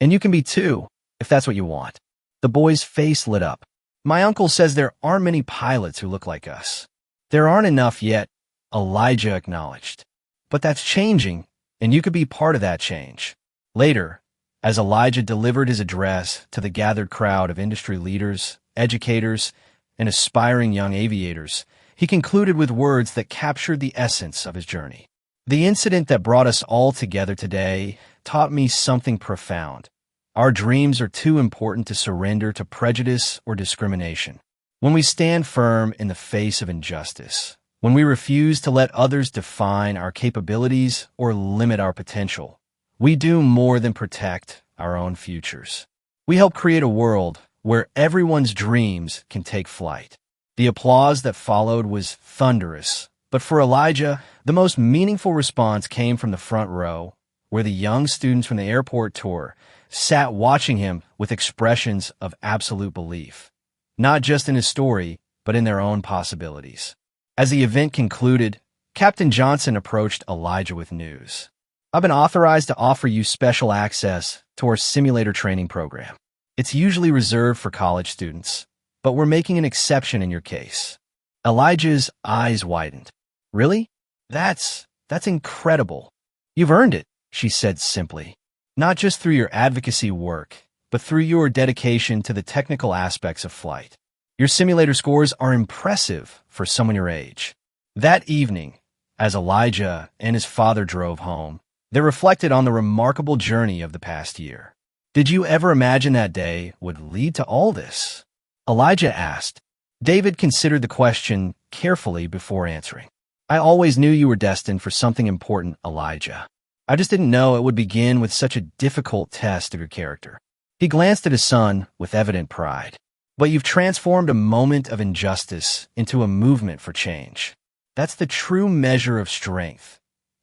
"And you can be too, if that's what you want." The boy's face lit up. "My uncle says there aren't many pilots who look like us." "There aren't enough yet," Elijah acknowledged. "But that's changing, and you could be part of that change." Later, as Elijah delivered his address to the gathered crowd of industry leaders, educators, and aspiring young aviators, he concluded with words that captured the essence of his journey. "The incident that brought us all together today taught me something profound. Our dreams are too important to surrender to prejudice or discrimination. When we stand firm in the face of injustice, when we refuse to let others define our capabilities or limit our potential, we do more than protect our own futures. We help create a world where everyone's dreams can take flight. The applause that followed was thunderous, but for Elijah, the most meaningful response came from the front row, where the young students from the airport tour sat watching him with expressions of absolute belief, not just in his story, but in their own possibilities. As the event concluded, Captain Johnson approached Elijah with news. "I've been authorized to offer you special access to our simulator training program. It's usually reserved for college students, but we're making an exception in your case." Elijah's eyes widened. "Really? That's incredible. You've earned it," she said simply. "Not just through your advocacy work, but through your dedication to the technical aspects of flight. Your simulator scores are impressive for someone your age." That evening, as Elijah and his father drove home, they reflected on the remarkable journey of the past year. "Did you ever imagine that day would lead to all this?" Elijah asked. David considered the question carefully before answering. "I always knew you were destined for something important, Elijah. I just didn't know it would begin with such a difficult test of your character." He glanced at his son with evident pride. "But you've transformed a moment of injustice into a movement for change. That's the true measure of strength,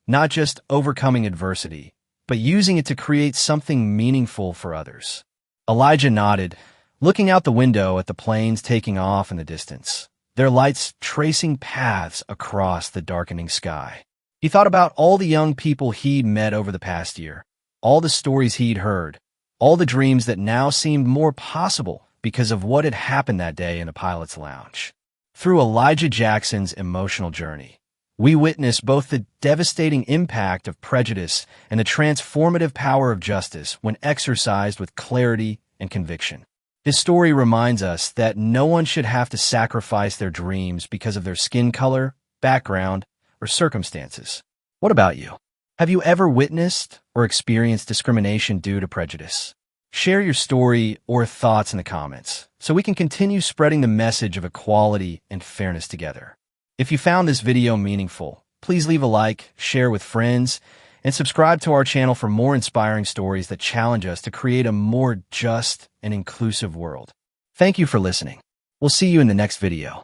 not just overcoming adversity, but using it to create something meaningful for others." Elijah nodded, looking out the window at the planes taking off in the distance, their lights tracing paths across the darkening sky. He thought about all the young people he'd met over the past year, all the stories he'd heard, all the dreams that now seemed more possible because of what had happened that day in the pilot's lounge. Through Elijah Jackson's emotional journey, we witness both the devastating impact of prejudice and the transformative power of justice when exercised with clarity and conviction. His story reminds us that no one should have to sacrifice their dreams because of their skin color, background, or circumstances. What about you? Have you ever witnessed or experienced discrimination due to prejudice? Share your story or thoughts in the comments so we can continue spreading the message of equality and fairness together. If you found this video meaningful, please leave a like, share with friends, and subscribe to our channel for more inspiring stories that challenge us to create a more just and inclusive world. Thank you for listening. We'll see you in the next video.